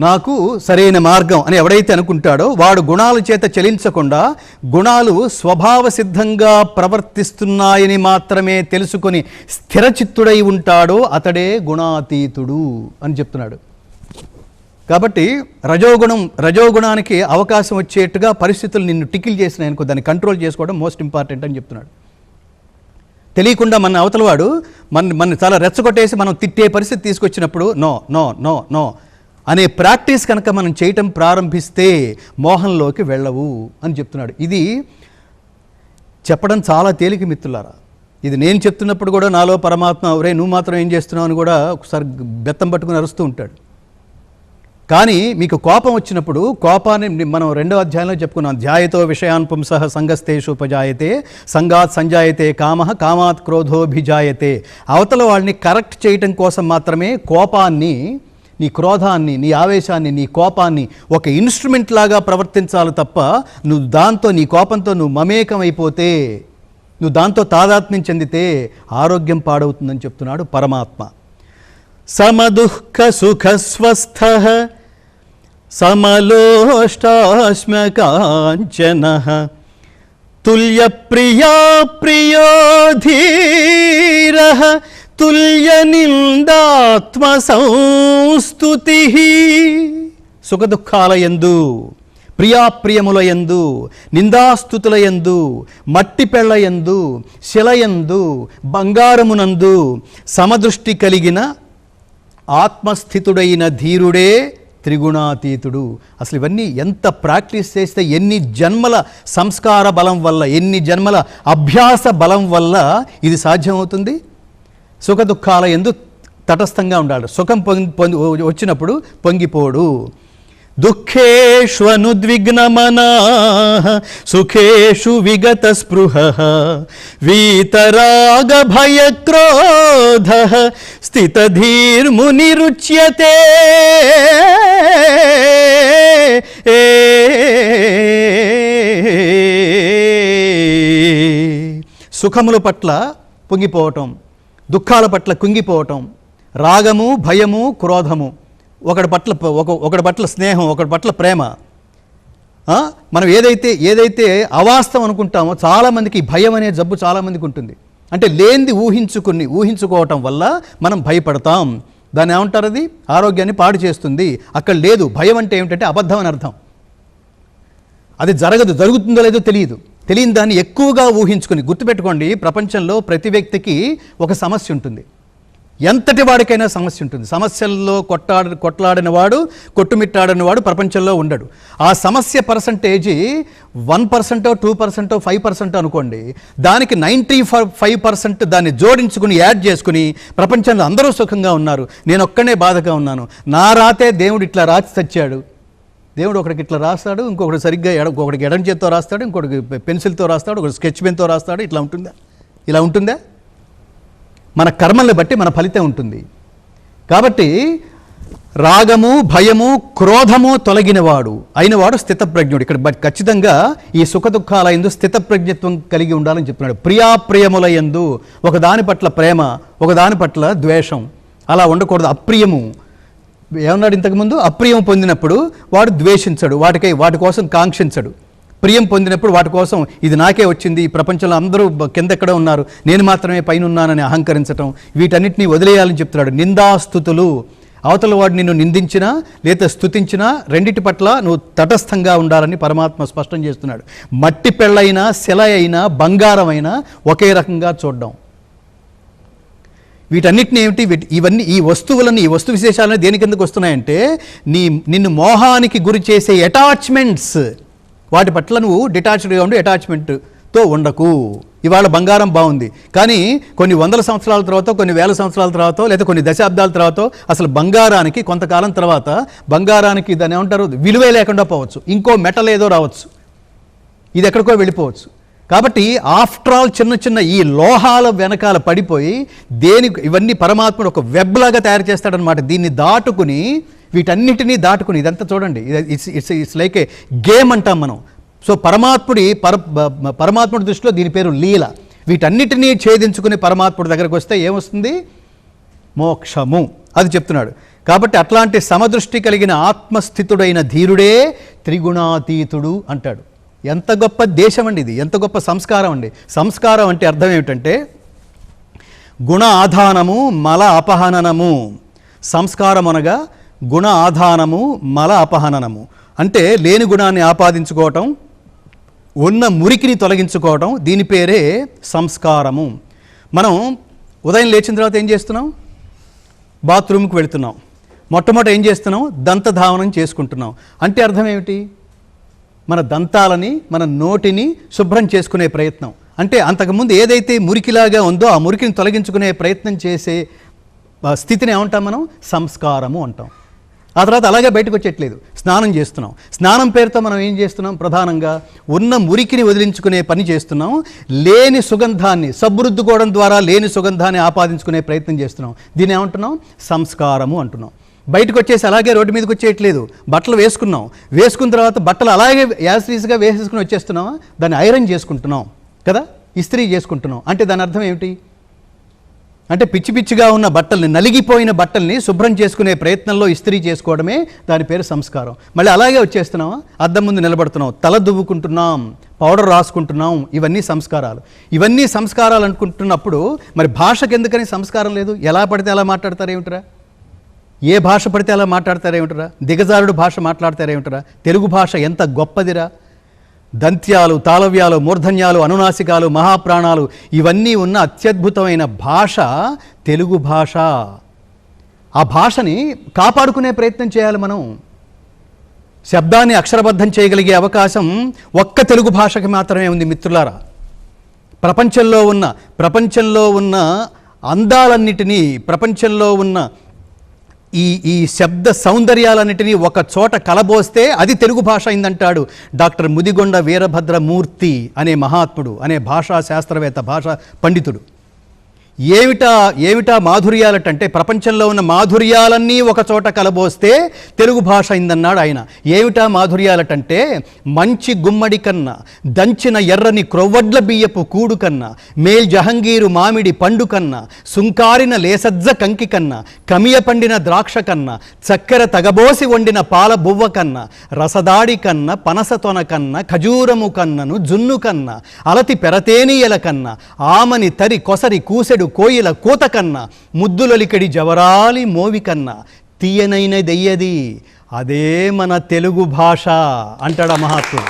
నాకు సరైన మార్గం అని ఎవడైతే అనుకుంటాడో వాడు గుణాల చేత చలించకుండా, గుణాలు స్వభావ సిద్ధంగా ప్రవర్తిస్తున్నాయని మాత్రమే తెలుసుకొని స్థిరచిత్తుడై ఉంటాడో అతడే గుణాతీతుడు అని చెప్తున్నాడు. కాబట్టి రజోగుణానికి అవకాశం వచ్చేట్టుగా పరిస్థితులు నిన్ను టికిల్ చేసినాయనుకో, దాన్ని కంట్రోల్ చేసుకోవడం మోస్ట్ ఇంపార్టెంట్ అని చెప్తున్నాడు. తెలియకుండా మన అవతలవాడు మన చాలా రెచ్చగొట్టేసి మనం తిట్టే పరిస్థితి తీసుకొచ్చినప్పుడు నో నో నో నో అనే ప్రాక్టీస్ కనుక మనం చేయటం ప్రారంభిస్తే మోహంలోకి వెళ్ళవు అని చెప్తున్నాడు. ఇది చెప్పడం చాలా తేలిక మిత్రులారా. ఇది నేను చెప్తున్నప్పుడు కూడా నాలో పరమాత్మ ఒరే నువ్వు మాత్రం ఏం చేస్తున్నావు అని కూడా ఒకసారి బెత్తం పట్టుకుని అరుస్తూ ఉంటాడు. కానీ మీకు కోపం వచ్చినప్పుడు, కోపాన్ని మనం 2వ అధ్యాయంలో చెప్పుకున్నాం, ధ్యాయతో విషయాన్ పుంసః సంగస్తేషుపజాయతే సంగాత్ సంజాయతే కామః కామాత్ క్రోధోభిజాయతే. అవతల వాళ్ళని కరెక్ట్ చేయటం కోసం మాత్రమే కోపాన్ని, నీ క్రోధాన్ని, నీ ఆవేశాన్ని, నీ కోపాన్ని ఒక ఇన్స్ట్రుమెంట్ లాగా ప్రవర్తించాలి తప్ప నువ్వు దాంతో, నీ కోపంతో నువ్వు మమేకం అయిపోతే, నువ్వు దాంతో తాదాత్మ్యం చెందితే ఆరోగ్యం పాడవుతుందని చెప్తున్నాడు పరమాత్మ. సమదుఃఖ సుఖ స్వస్థః సమలోష్టాశ్మకాంచనః తుల్య ప్రియా ప్రియో ధీరః తుల్య నిందాత్మ సంస్తుతిః. సుఖదుఖాలయందు, ప్రియాప్రియములయందు, నిందాస్తుతులయందు, మట్టిపెళ్లయందు, శిలయందు, బంగారమునందు సమదృష్టి కలిగిన ఆత్మస్థితుడైన ధీరుడే త్రిగుణాతీతుడు. అసలు ఇవన్నీ ఎంత ప్రాక్టీస్ చేస్తే, ఎన్ని జన్మల సంస్కార బలం వల్ల, ఎన్ని జన్మల అభ్యాస బలం వల్ల ఇది సాధ్యమవుతుంది. సుఖ దుఃఖాల యందు తటస్థంగా ఉండాలి. సుఖం వచ్చినప్పుడు పొంగిపోడు. దుఃఖేష్వనుద్విగ్నమనాః సుఖేషు విగత స్పృహః వీతరాగ భయక్రోధః స్థితధీర్మునిరుచ్యతే. సుఖముల పట్ల పొంగిపోవటం, దుఃఖాల పట్ల కుంగిపోవటం, రాగము భయము క్రోధము, ఒకటి పట్ల స్నేహం, ఒకటి పట్ల ప్రేమ. మనం ఏదైతే అవాస్తవం అనుకుంటామో, చాలామందికి భయం అనే జబ్బు చాలామందికి ఉంటుంది. అంటే లేనిది ఊహించుకోవటం వల్ల మనం భయపడతాం. దాన్ని ఏమంటారు? అది ఆరోగ్యాన్ని పాడు చేస్తుంది. అక్కడ లేదు. భయం అంటే ఏమిటంటే అబద్ధం అని అర్థం. అది జరుగుతుందో లేదో తెలియని దాన్ని ఎక్కువగా ఊహించుకుని. గుర్తుపెట్టుకోండి, ప్రపంచంలో ప్రతి వ్యక్తికి ఒక సమస్య ఉంటుంది. ఎంతటి వాడికైనా సమస్య ఉంటుంది. సమస్యల్లో కొట్లాడిన వాడు, కొట్టుమిట్టాడిన వాడు ప్రపంచంలో ఉండడు. ఆ సమస్య పర్సంటేజ్ 1%, 2%, 5% అనుకోండి. దానికి 95% దాన్ని జోడించుకుని, యాడ్ చేసుకుని ప్రపంచంలో అందరూ సుఖంగా ఉన్నారు, నేను ఒక్కనే బాధగా ఉన్నాను, నా రాతే దేవుడు ఇట్లా రాసి తెచ్చాడు. దేవుడు ఒకడికి ఇట్లా రాస్తాడు, ఇంకొకటి సరిగ్గా ఒకడికి ఎడం చేత్తో రాస్తాడు, ఇంకొకటికి పెన్సిల్తో రాస్తాడు, ఒకటి స్కెచ్ పెన్తో రాస్తాడు. ఇలా ఉంటుందా? మన కర్మల్ని బట్టి మన ఫలితం ఉంటుంది. కాబట్టి రాగము భయము క్రోధము తొలగినవాడు అయినవాడు స్థితప్రజ్ఞుడు. ఇక్కడ ఖచ్చితంగా ఈ సుఖ దుఃఖాల యందు స్థితప్రజ్ఞత్వం కలిగి ఉండాలని చెప్తున్నాడు. ప్రియాప్రియముల యందు ఒకదాని పట్ల ప్రేమ, ఒకదాని పట్ల ద్వేషం, అలా ఉండకూడదు. అప్రియము ఏమన్నాడు ఇంతకుముందు? అప్రియం పొందినప్పుడు వాడు ద్వేషించడు, వాటి కోసం కాంక్షించడు. ప్రియం పొందినప్పుడు వాటి కోసం ఇది నాకే వచ్చింది, ఈ ప్రపంచంలో అందరూ కిందెక్కడ ఉన్నారు, నేను మాత్రమే పైన ఉన్నానని అహంకరించటం, వీటన్నిటినీ వదిలేయాలని చెప్తున్నాడు. నిందాస్తుతులు, అవతల వాడు నిన్ను నిందించినా లేదా స్తుతించినా రెండిటి పట్ల నువ్వు తటస్థంగా ఉండాలని పరమాత్మ స్పష్టం చేస్తున్నాడు. మట్టి పెళ్ళైనా, శిల అయినా, బంగారం అయినా ఒకే రకంగా చూడడం. వీటన్నిటిని ఏమిటి? ఇవన్నీ ఈ వస్తువులని, ఈ వస్తు విశేషాలని దేని కిందకు వస్తున్నాయంటే నిన్ను మోహానికి గురి చేసే అటాచ్మెంట్స్, వాటి పట్ల నువ్వు డిటాచ్డ్గా ఉండి అటాచ్మెంట్తో ఉండకు. ఇవాళ బంగారం బాగుంది, కానీ కొన్ని వందల సంవత్సరాల తర్వాత, కొన్ని వేల సంవత్సరాల తర్వాత, లేదా కొన్ని దశాబ్దాల తర్వాత అసలు బంగారానికి కొంతకాలం తర్వాత బంగారానికి దాన్ని ఏమంటారు, విలువే లేకుండా పోవచ్చు. ఇంకో మెటల్ ఏదో రావచ్చు, ఇది ఎక్కడికో వెళ్ళిపోవచ్చు. కాబట్టి ఆఫ్టర్ ఆల్ చిన్న ఈ లోహాల వెనకాల పడిపోయి ఇవన్నీ పరమాత్ముడు ఒక వెబ్ లాగా తయారు చేస్తాడనమాట. దీన్ని దాటుకుని, వీటన్నిటినీ దాటుకుని, ఇదంతా చూడండి, ఇట్స్ లైక్ ఏ గేమ్ అంటాం మనం. సో పరమాత్ముడి దృష్టిలో దీని పేరు లీల. వీటన్నిటినీ ఛేదించుకుని పరమాత్ముడి దగ్గరకు వస్తే ఏమొస్తుంది? మోక్షము. అది చెప్తున్నాడు. కాబట్టి అట్లాంటి సమదృష్టి కలిగిన ఆత్మస్థితుడైన ధీరుడే త్రిగుణాతీతుడు అంటాడు. ఎంత గొప్ప దేశం అండి ఇది, ఎంత గొప్ప సంస్కారం అండి. సంస్కారం అంటే అర్థం ఏమిటంటే గుణ ఆధానము, మల అపహననము. సంస్కారం అనగా గుణ ఆధానము, మల అపహననము. అంటే లేని గుణాన్ని ఆపాదించుకోవటం, ఉన్న మురికిని తొలగించుకోవటం, దీని పేరే సంస్కారము. మనం ఉదయం లేచిన తర్వాత ఏం చేస్తున్నాం? బాత్రూమ్కి వెళుతున్నాం. మొట్టమొదట ఏం చేస్తున్నాం? దంతధావనం చేసుకుంటున్నాం. అంటే అర్థం ఏమిటి? మన దంతాలని, మన నోటిని శుభ్రం చేసుకునే ప్రయత్నం. అంటే అంతకుముందు ఏదైతే మురికిలాగా ఉందో ఆ మురికిని తొలగించుకునే ప్రయత్నం చేసే స్థితిని ఏమంటాం మనం? సంస్కారము అంటాం. ఆ తర్వాత అలాగే బయటకు వచ్చేట్లేదు, స్నానం చేస్తున్నాం. స్నానం పేరుతో మనం ఏం చేస్తున్నాం? ప్రధానంగా ఉన్న మురికిని వదిలించుకునే పని చేస్తున్నాం. లేని సుగంధాన్ని, సబ్బురుద్దుకోవడం ద్వారా లేని సుగంధాన్ని ఆపాదించుకునే ప్రయత్నం చేస్తున్నాం. దీన్ని ఏమంటున్నాం? సంస్కారము అంటున్నాం. బయటకు వచ్చేసి అలాగే రోడ్డు మీదకి వచ్చేయట్లేదు, బట్టలు వేసుకున్నాం. వేసుకున్న తర్వాత బట్టలు అలాగే యాసిరీస్గా వేసేసుకుని వచ్చేస్తున్నాం. దాన్ని ఐరన్ చేసుకుంటున్నాం కదా, ఇస్త్రీ చేసుకుంటున్నాం. అంటే దాని అర్థం ఏమిటి? అంటే పిచ్చి పిచ్చిగా ఉన్న బట్టల్ని, నలిగిపోయిన బట్టల్ని శుభ్రం చేసుకునే ప్రయత్నంలో ఇస్త్రీ చేసుకోవడమే దాని పేరు సంస్కారం. మళ్ళీ అలాగే వచ్చేస్తున్నాం, అద్దం ముందు నిలబడుతున్నాం, తల దువ్వుకుంటున్నాం, పౌడర్ రాసుకుంటున్నాం. ఇవన్నీ సంస్కారాలు. ఇవన్నీ సంస్కారాలు అనుకుంటున్నప్పుడు మరి భాషకు ఎందుకని సంస్కారం లేదు? ఎలా పడితే అలా మాట్లాడతారేమిట్రా? ఏ భాష పడితే అలా మాట్లాడతారేమిట్రా? దిగజారుడు భాష మాట్లాడతారేమిట్రా? తెలుగు భాష ఎంత గొప్పదిరా! దంత్యాలు, తాళవ్యాలు, మూర్ధన్యాలు, అనునాసికాలు, మహాప్రాణాలు ఇవన్నీ ఉన్న అత్యద్భుతమైన భాష తెలుగు భాష. ఆ భాషని కాపాడుకునే ప్రయత్నం చేయాలి మనం. శబ్దాన్ని అక్షరబద్ధం చేయగలిగే అవకాశం ఒక్క తెలుగు భాషకి మాత్రమే ఉంది మిత్రులారా. ప్రపంచంలో ఉన్న అందాలన్నిటినీ, ప్రపంచంలో ఉన్న ఈ శబ్ద సౌందర్యాలన్నిటినీ ఒక చోట కలబోస్తే అది తెలుగు భాష అయిందంటాడు డాక్టర్ ముదిగొండ వీరభద్రమూర్తి అనే మహాత్ముడు, అనే భాషా శాస్త్రవేత్త, భాషా పండితుడు. ఏమిటా మాధుర్యాలటంటే ప్రపంచంలో ఉన్న మాధుర్యాలన్నీ ఒక చోట కలబోస్తే తెలుగు భాష అయిందన్నాడు ఆయన. ఏమిటా మాధుర్యాలటంటే మంచి గుమ్మడి కన్నా, దంచిన ఎర్రని క్రొవ్వడ్ల బియ్యపు కూడు కన్నా, మేల్ జహంగీరు మామిడి పండు కన్నా, సుంకారిన లేసజ్జ కంకి కన్నా, కమియ పండిన ద్రాక్ష కన్నా, చక్కెర తగబోసి వండిన పాల బువ్వ కన్నా, రసదాడి కన్నా, పనస తొన కన్నా, ఖజూరము కన్నను, జున్ను కన్నా, అలతి పెరతేనియల కన్నా, ఆమని తరి కొసరి కూసెడు కోయిల కూత కన్నా, ముద్దులొలికడి జవరాలి మోవి కన్నా తీయనైన దెయ్యది అదే మన తెలుగు భాష అంటాడా మహాత్ముడు.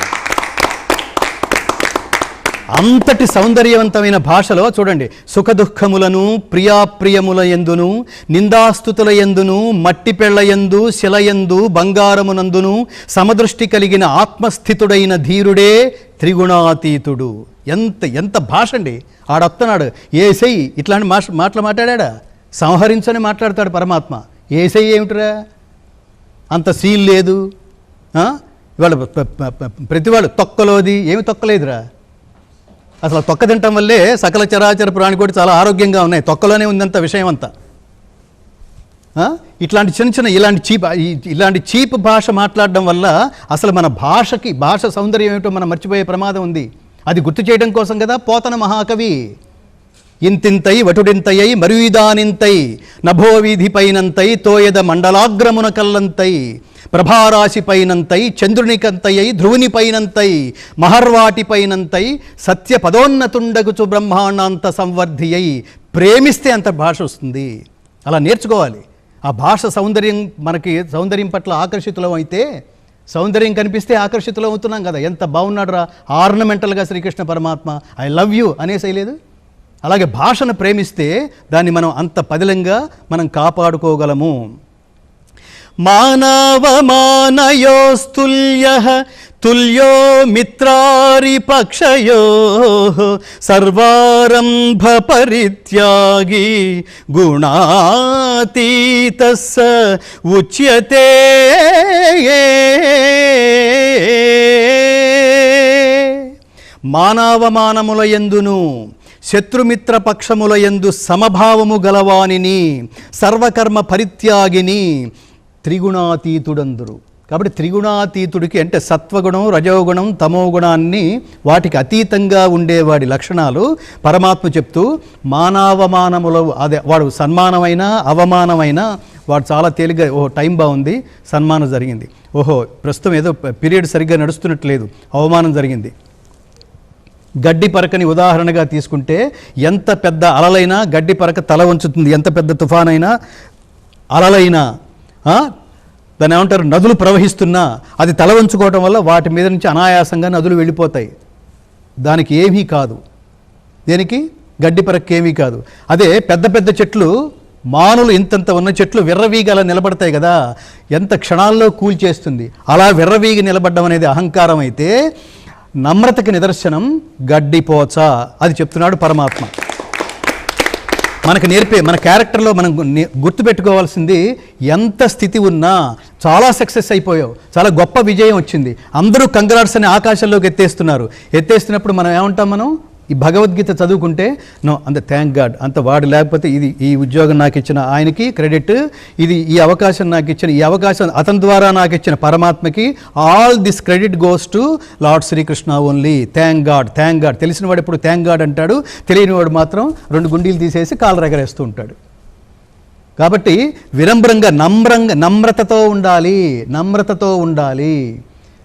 అంతటి సౌందర్యవంతమైన భాషలో చూడండి, సుఖదుఖములను, ప్రియాప్రియముల యందును, నిందాస్తుతుల యందును, మట్టి పెళ్ల యందు, శిలయందు, బంగారమునందును సమదృష్టి కలిగిన ఆత్మస్థితుడైన ధీరుడే త్రిగుణాతీతుడు. ఎంత భాష అండి! ఆడొస్తున్నాడు ఏసై ఇట్లాంటి మాటలు మాట్లాడా? సంహరించని మాట్లాడతాడు పరమాత్మ. ఏసై ఏమిటిరా? అంత సీన్ లేదు. ఇవాళ ప్రతివాడు తొక్కలోది ఏమి తొక్కలేదురా. అసలు తొక్క తినటం వల్లే సకల చరాచర ప్రాణికోటి చాలా ఆరోగ్యంగా ఉన్నాయి. తొక్కలోనే ఉందంత విషయం అంతా. ఇట్లాంటి చిన్న ఇలాంటి చీప్ భాష మాట్లాడడం వల్ల అసలు మన భాష సౌందర్యం ఏమిటో మనం మర్చిపోయే ప్రమాదం ఉంది. అది గుర్తు చేయడం కోసం కదా పోతన మహాకవి ఇంతింతై వటుడింతయై మరుయిదానింతై నభో వీధి పైనంతై తోయద మండలాగ్రమున కల్లంతై ప్రభారాశి పైనంతై చంద్రునికంతయై ధ్రువుని పైనంతై మహర్వాటి పైనంతై సత్య పదోన్నతుండగుచు బ్రహ్మాండాంత సంవర్ధియై. ప్రేమిస్తే అంత భాష వస్తుంది. అలా నేర్చుకోవాలి. ఆ భాష సౌందర్యం, మనకి సౌందర్యం పట్ల ఆకర్షితులం అయితే, సౌందర్యం కనిపిస్తే ఆకర్షితులం అవుతున్నాం కదా. ఎంత బాగున్నాడు రా ఆర్నమెంటల్గా శ్రీకృష్ణ పరమాత్మ, ఐ లవ్ యూ అనేసేయలేదు. అలాగే భాషను ప్రేమిస్తే దాన్ని మనం అంత పదిలంగా మనం కాపాడుకోగలము. మానవమానయోస్తుల్యః తుల్యో మిత్రారిపక్షయో సర్వారంభ పరిత్యాగి గుణాతీతస్స ఉచ్యతే. మానవమానముల యందును శత్రుమిత్ర పక్షముల యందు సమభావము గలవానిని సర్వకర్మ పరిత్యాగిని త్రిగుణాతీతుడందురు. కాబట్టి త్రిగుణాతీతుడికి అంటే సత్వగుణం, రజోగుణం, తమోగుణాన్ని వాటికి అతీతంగా ఉండేవాడి లక్షణాలు పరమాత్మ చెప్తూ మానవమానముల అదే వాడు సన్మానమైనా అవమానమైనా వాడు చాలా తేలిగ్గా ఓహో టైం బాగుంది, సన్మానం జరిగింది, ఓహో ప్రస్తుతం ఏదో పీరియడ్ సరిగ్గా నడుస్తున్నట్లేదు, అవమానం జరిగింది. గడ్డి పరకని ఉదాహరణగా తీసుకుంటే ఎంత పెద్ద అలలైనా గడ్డి పరక తల వంచుతుంది. ఎంత పెద్ద తుఫానైనా అలలైనా దాన్ని ఏమంటారు, నదులు ప్రవహిస్తున్నా అది తల వంచుకోవటం వల్ల వాటి మీద నుంచి అనాయాసంగా నదులు వెళ్ళిపోతాయి. దానికి ఏమీ కాదు. దేనికి? గడ్డి పరక్కి ఏమీ కాదు. అదే పెద్ద పెద్ద చెట్లు, మానులు ఇంతంత ఉన్న చెట్లు విర్రవీగి అలా నిలబడతాయి కదా, ఎంత క్షణాల్లో కూల్చేస్తుంది. అలా విర్రవీగి నిలబడడం అనేది అహంకారం అయితే, నమ్రతకి నిదర్శనం గడ్డిపోచ. అది చెప్తున్నాడు పరమాత్మ. మనకు నేర్పే మన క్యారెక్టర్లో మనం గుర్తుపెట్టుకోవాల్సింది, ఎంత స్థితి ఉన్నా చాలా సక్సెస్ అయిపోయావు, చాలా గొప్ప విజయం వచ్చింది, అందరూ కంగ్రాట్స్ అని ఆకాశంలోకి ఎత్తేస్తున్నప్పుడు మనం ఏమంటాం? మనం ఈ భగవద్గీత చదువుకుంటే నో, అంత థ్యాంక్ గాడ్, అంత వాడు లేకపోతే ఇది ఈ ఉద్యోగం నాకు ఇచ్చిన ఆయనకి క్రెడిట్, ఇది ఈ అవకాశం నాకు ఇచ్చిన, ఈ అవకాశం అతని ద్వారా నాకు ఇచ్చిన పరమాత్మకి, all this credit goes to Lord Srikrishna only. Thank God, thank God. తెలిసిన వాడు ఎప్పుడు థ్యాంక్ గాడ్ అంటాడు, తెలియని వాడు మాత్రం 2 గుండీలు తీసేసి కాళ్ళు రగరేస్తూ ఉంటాడు. కాబట్టి వినమ్రంగా, నమ్రతతో ఉండాలి.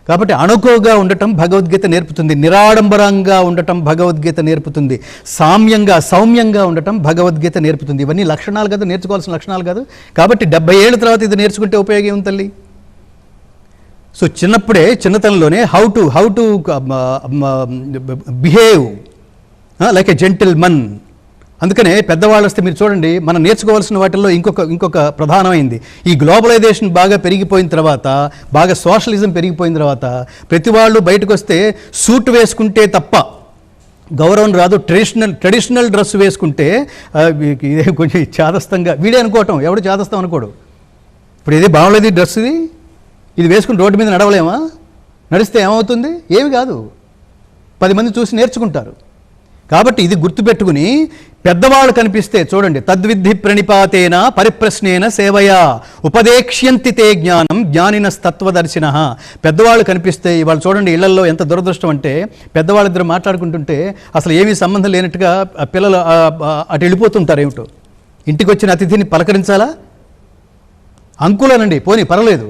కాబట్టి అణుకువగా ఉండటం భగవద్గీత నేర్పుతుంది, నిరాడంబరంగా ఉండటం భగవద్గీత నేర్పుతుంది, సౌమ్యంగా ఉండటం భగవద్గీత నేర్పుతుంది. ఇవన్నీ లక్షణాలు కాదు, నేర్చుకోవాల్సిన లక్షణాలు కాదు. కాబట్టి 70 ఏళ్ళ తర్వాత ఇది నేర్చుకుంటే ఉపయోగం ఏం తల్లి? సో చిన్నతనంలోనే how to behave like a gentleman. అందుకనే పెద్దవాళ్ళు వస్తే మీరు చూడండి, మనం నేర్చుకోవాల్సిన వాటిల్లో ఇంకొక ప్రధానమైంది, ఈ గ్లోబలైజేషన్ బాగా పెరిగిపోయిన తర్వాత, బాగా సోషలిజం పెరిగిపోయిన తర్వాత, ప్రతి వాళ్ళు బయటకు వస్తే సూట్ వేసుకుంటే తప్ప గౌరవం రాదు. ట్రెడిషనల్ డ్రెస్ వేసుకుంటే ఇదే కొంచెం చాదస్తంగా వీడే అనుకోవటం, ఎవడు చాదస్తం అనుకోడు. ఇప్పుడు ఇదే బాగోలేదు ఈ డ్రెస్, ఇది వేసుకుని రోడ్డు మీద నడవలేమా? నడిస్తే ఏమవుతుంది? ఏమి కాదు, 10 మంది చూసి నేర్చుకుంటారు. కాబట్టి ఇది గుర్తుపెట్టుకుని పెద్దవాళ్ళు కనిపిస్తే చూడండి, తద్విద్ధి ప్రణిపాతేన పరిప్రశ్నేన సేవయా ఉపదేక్ష్యంతి తే జ్ఞానం జ్ఞానినస్తత్వదర్శిన. పెద్దవాళ్ళు కనిపిస్తే ఇవాళ చూడండి, ఇళ్లలో ఎంత దురదృష్టం అంటే, పెద్దవాళ్ళిద్దరు మాట్లాడుకుంటుంటే అసలు ఏమీ సంబంధం లేనట్టుగా పిల్లలు అటు వెళ్ళిపోతుంటారు. ఏమిటో, ఇంటికి వచ్చిన అతిథిని పలకరించాలా? అంకుల్ అనండి, పోనీ పర్వాలేదు,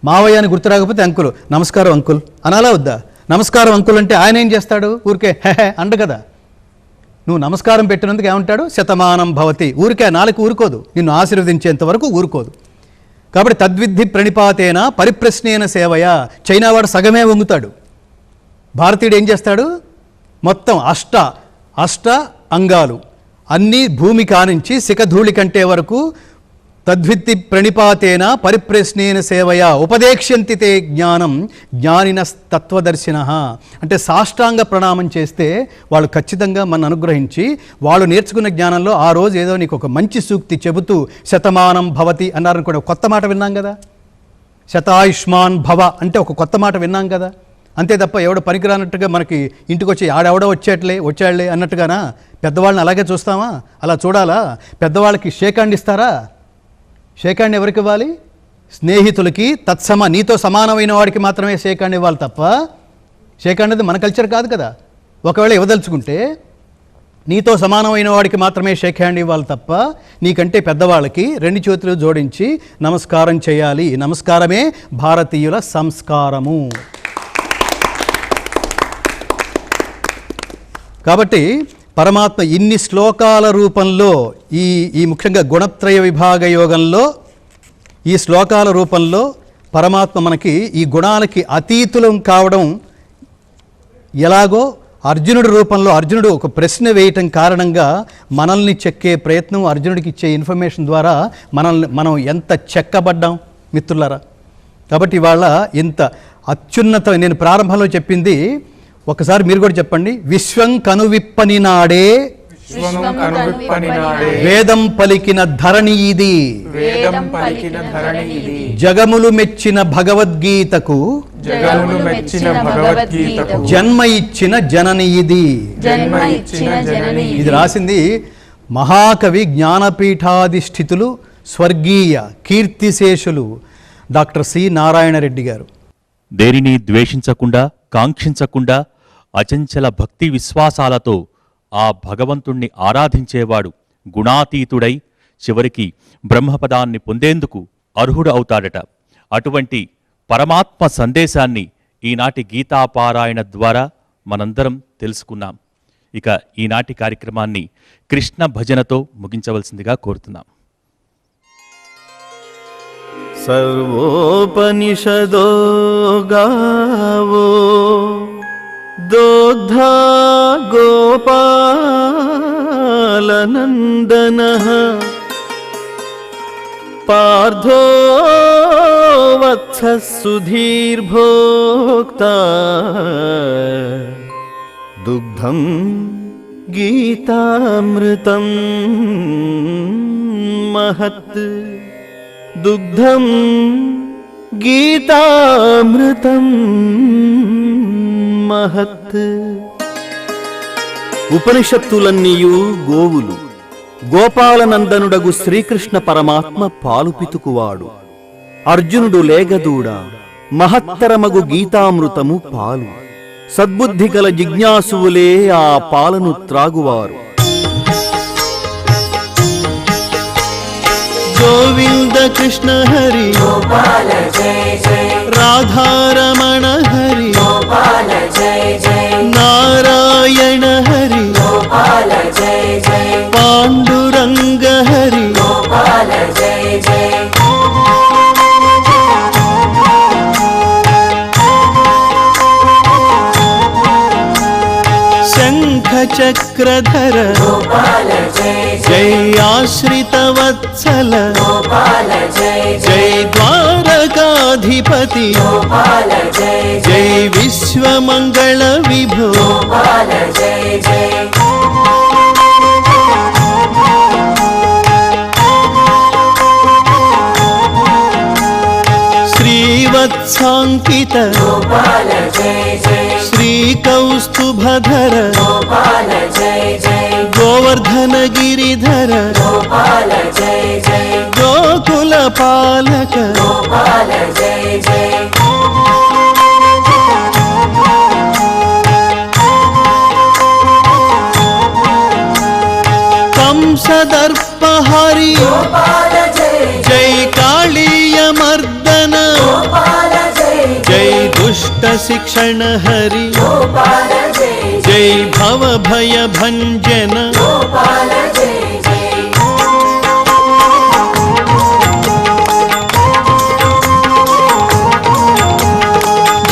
మావయ్య అని గుర్తు రాకపోతే అంకుల్, నమస్కారం అంకుల్ అనాలా వద్దా? నమస్కారం అంకుల్ అంటే ఆయన ఏం చేస్తాడు? ఊరికే హే అండు కదా. నువ్వు నమస్కారం పెట్టినందుకు ఏమంటాడు? శతమానం భవతి. ఊరికే నాలుగు ఊరుకోదు, నిన్ను ఆశీర్వదించేంత వరకు ఊరుకోదు. కాబట్టి తద్విద్ధి ప్రణిపాతేన పరిప్రశ్నేన సేవయ. చైనా వాడు సగమే వంగుతాడు, భారతీయుడు ఏం చేస్తాడు? మొత్తం అష్ట అంగాలు అన్నీ భూమి కానించి శిఖధూళి కంటే వరకు తద్విద్ధి ప్రణిపాతేన పరిప్రశ్నేన సేవయ ఉపదేక్ష్యంతి తే జ్ఞానం జ్ఞానిన తత్వదర్శిన. అంటే సాష్టాంగ ప్రణామం చేస్తే వాళ్ళు ఖచ్చితంగా మన అనుగ్రహించి, వాళ్ళు నేర్చుకున్న జ్ఞానంలో ఆ రోజు ఏదో నీకు ఒక మంచి సూక్తి చెబుతూ శతమానం భవతి అన్నారని కూడా కొత్త మాట విన్నాం కదా. శతాయుష్మాన్ భవ అంటే ఒక కొత్త మాట విన్నాం కదా. అంతే తప్ప ఎవడో పనికిరానట్టుగా మనకి ఇంటికి వచ్చి ఆడెవడో వచ్చాడులే అన్నట్టుగానా పెద్దవాళ్ళని అలాగే చూస్తామా? అలా చూడాలా? పెద్దవాళ్ళకి షేక్ హ్యాండ్ ఇస్తారా? షేక్ హ్యాండ్ ఎవరికి ఇవ్వాలి? స్నేహితులకి, నీతో సమానమైన వాడికి మాత్రమే షేక్ హ్యాండ్ ఇవ్వాలి తప్ప, షేక్ హ్యాండ్ అనేది మన కల్చర్ కాదు కదా. ఒకవేళ ఇవ్వదలుచుకుంటే నీతో సమానమైన వాడికి మాత్రమే షేక్ హ్యాండ్ ఇవ్వాలి తప్ప, నీకంటే పెద్దవాళ్ళకి 2 చేతులు జోడించి నమస్కారం చేయాలి. నమస్కారమే భారతీయుల సంస్కారము. కాబట్టి పరమాత్మ ఇన్ని శ్లోకాల రూపంలో ఈ ముఖ్యంగా గుణత్రయ విభాగ యోగంలో ఈ శ్లోకాల రూపంలో పరమాత్మ మనకి ఈ గుణాలకి అతీతులం కావడం ఎలాగో అర్జునుడి రూపంలో, అర్జునుడు ఒక ప్రశ్న వేయటం కారణంగా మనల్ని చెక్కే ప్రయత్నం, అర్జునుడికి ఇచ్చే ఇన్ఫర్మేషన్ ద్వారా మనం ఎంత చెక్కబడ్డాం మిత్రులారా. కాబట్టి ఇవాళ ఇంత అత్యున్నత, నేను ప్రారంభంలో చెప్పింది ఒకసారి మీరు కూడా చెప్పండి. విశ్వం కనువిప్పని నాడే వేదం పలికిన ధరణి ఇది, జగములు మెచ్చిన భగవద్గీతకు జన్మ ఇచ్చిన జనని ఇది. ఇది రాసింది మహాకవి జ్ఞానపీఠాధిష్ఠితులు స్వర్గీయ కీర్తిశేషులు డాక్టర్ సి నారాయణ రెడ్డి గారు. దేనిని ద్వేషించకుండా, కాంక్షించకుండా అచంచల భక్తి విశ్వాసాలతో ఆ భగవంతుణ్ణి ఆరాధించేవాడు గుణాతీతుడై చివరికి బ్రహ్మపదాన్ని పొందేందుకు అర్హుడు అవుతాడట. అటువంటి పరమాత్మ సందేశాన్ని ఈనాటి గీతాపారాయణ ద్వారా మనందరం తెలుసుకున్నాం. ఇక ఈనాటి కార్యక్రమాన్ని కృష్ణ భజనతో ముగించవలసిందిగా కోరుతున్నాం. सर्वोपनिषदो गावो दोग्धा गोपालनन्दनः पार्थो वत्सः सुधीर्भोक्ता दुग्धं गीतामृतं महत् दुग्धं गीतामृतं महत् ఉపనిషత్తులన్నీయు గోవులు. గోపాలనందనుడగు శ్రీకృష్ణ పరమాత్మ పాలు పితుకువాడు. అర్జునుడు లేగదూడ, మహత్తరమగు గీతామృతము పాలు. సద్బుద్ధి గల జిజ్ఞాసువులే ఆ పాలను త్రాగువారు. గోవింద కృష్ణ హరి గోపాల జయ జయ రాధారమణ హరి గోపాల జయ జయ నారాయణ హరి గోపాల జయ జయ పాండురంగ హరి గోపాల జయ జయ శంఖ చక్రధర గోపాల జయ జయ జై ఆశ్రిత వత్సల గోపాల జయ జై ద్వారకాధిపతి గోపాల జయ జై విశ్వమంగళ విభో గోపాల జయ జయ శ్రీవత్సాంకిత గోపాల జయ జయ శ్రీకౌస్తుభధర గోపాల జయ జయ గోవర్ధన గిరిధర గోపాల జయ జయ గోకుల పాలక గోపాల జయ జయ కంసదర్పహరి గోపాల జయ జై కాళీయ మర్దన గోపాల జయ జై దుష్ట శిక్షణ హరి గోపాల జయ జై భవ భయ భంజన గోపాల జయ జయ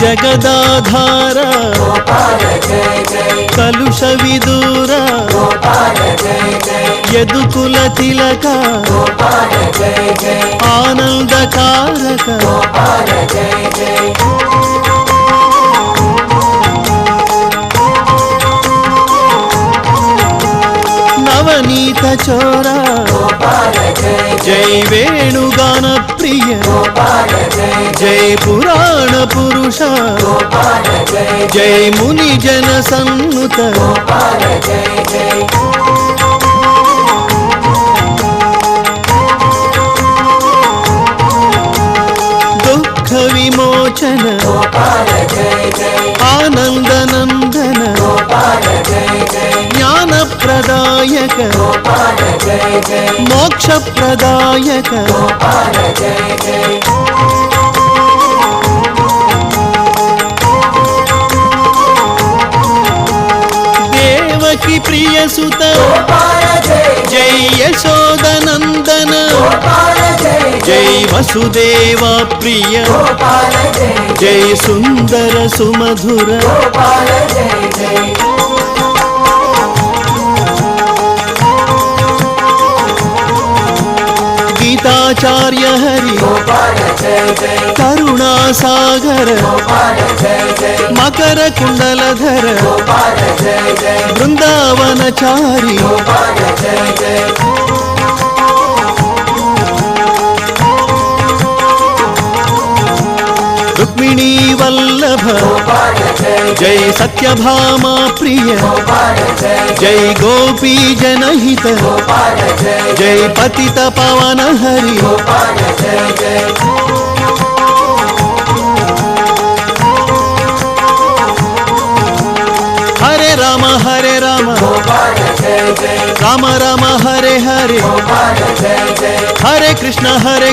జగదాధార గోపాల జయ జయ కలుష విదూర గోపాల జయ జయ యదుకుల తిలక గోపాల జయ జయ ఆనందకారక గోపాల జయ జయ నవనీత చోర గోపాల జయ జై వేణుగాన ప్రియ గోపాల జయ జై పురాణ పురుష గోపాల జయ జై ముని జన సన్నుత గోపాల జయ జయ దుఃఖ విమోచన గోపాల జయ జయ ఆనందనందన గోపాల జయ జయ జ్ఞాన ప్రదాయక గోపాల జయ జయ మోక్ష ప్రదాయక గోపాల జయ జయ దేవకి ప్రియ సుత గోపాల జయ జై యశోదనందన గోపాల జయ జై వసుదేవ ప్రియ గోపాల జయ జై సుందర సుమధుర గోపాల జయ జయ గీతాచార్య హరి గోపాల జయ జయ కరుణా సాగర గోపాల జయ జయ మకర కుండలధర గోపాల జయ జయ బృందావనచారి గోపాల జయ జయ రుక్మిణీ వల్లభ గోపాల జయ జై సత్యభామా ప్రియ గోపాల జయ జై గోపీ జనహిత గోపాల జయ జై పతిత పవన హరి గోపాల జయ జయ హరే రామ గోపాల జయ జయ రామ రామ హరే హరే గోపాల జయ జయ హరే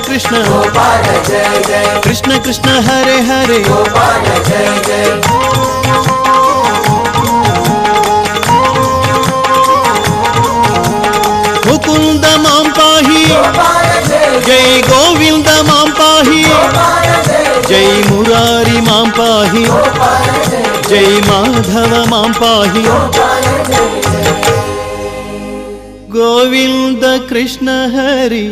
కృష్ణ గోపాల జయ జయ కృష్ణ కృష్ణ హరే హరే గోపాల జయ జయ ముకుంద మాం పాహి గోపాల జయ జై గోవింద మాం పాహి జై మురారి మాం పాహి, జై మాధవ మాం పాహి. గోవింద కృష్ణ హరి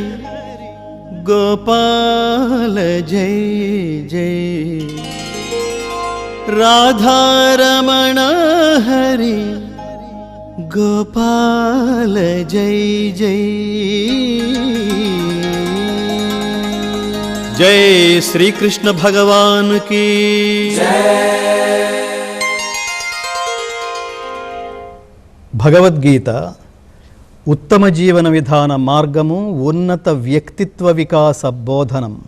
గోపాల జై జై. రాధారమణ హరి గోపాల జై జై. జై శ్రీకృష్ణ భగవాన్ కీ. భగవద్గీత ఉత్తమ జీవన విధాన మార్గము, ఉన్నత వ్యక్తిత్వ వికాస బోధనం.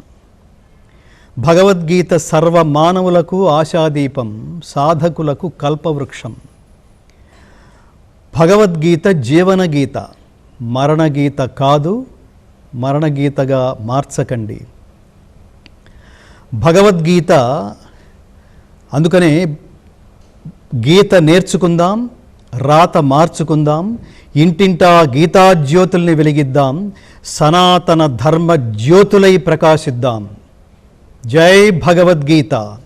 భగవద్గీత సర్వ మానవులకు ఆశాదీపం, సాధకులకు కల్పవృక్షం. భగవద్గీత జీవనగీత, మరణగీత కాదు, మరణగీతగా మార్చకండి. భగవద్గీత, అందుకనే గీత నేర్చుకుందాం, రాత మార్చుకుందాం, ఇంటింటా గీతాజ్యోతుల్ని వెలిగిద్దాం, సనాతన ధర్మ జ్యోతులై ప్రకాశిద్దాం. జై భగవద్గీత.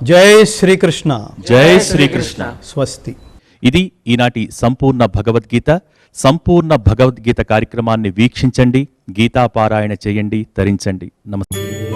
జై శ్రీకృష్ణ. జై శ్రీకృష్ణ. స్వస్తి. ఇది ఈనాటి సంపూర్ణ భగవద్గీత. సంపూర్ణ భగవద్గీత కార్యక్రమాన్ని వీక్షించండి, గీతాపారాయణ చేయండి, తరించండి. నమస్తే.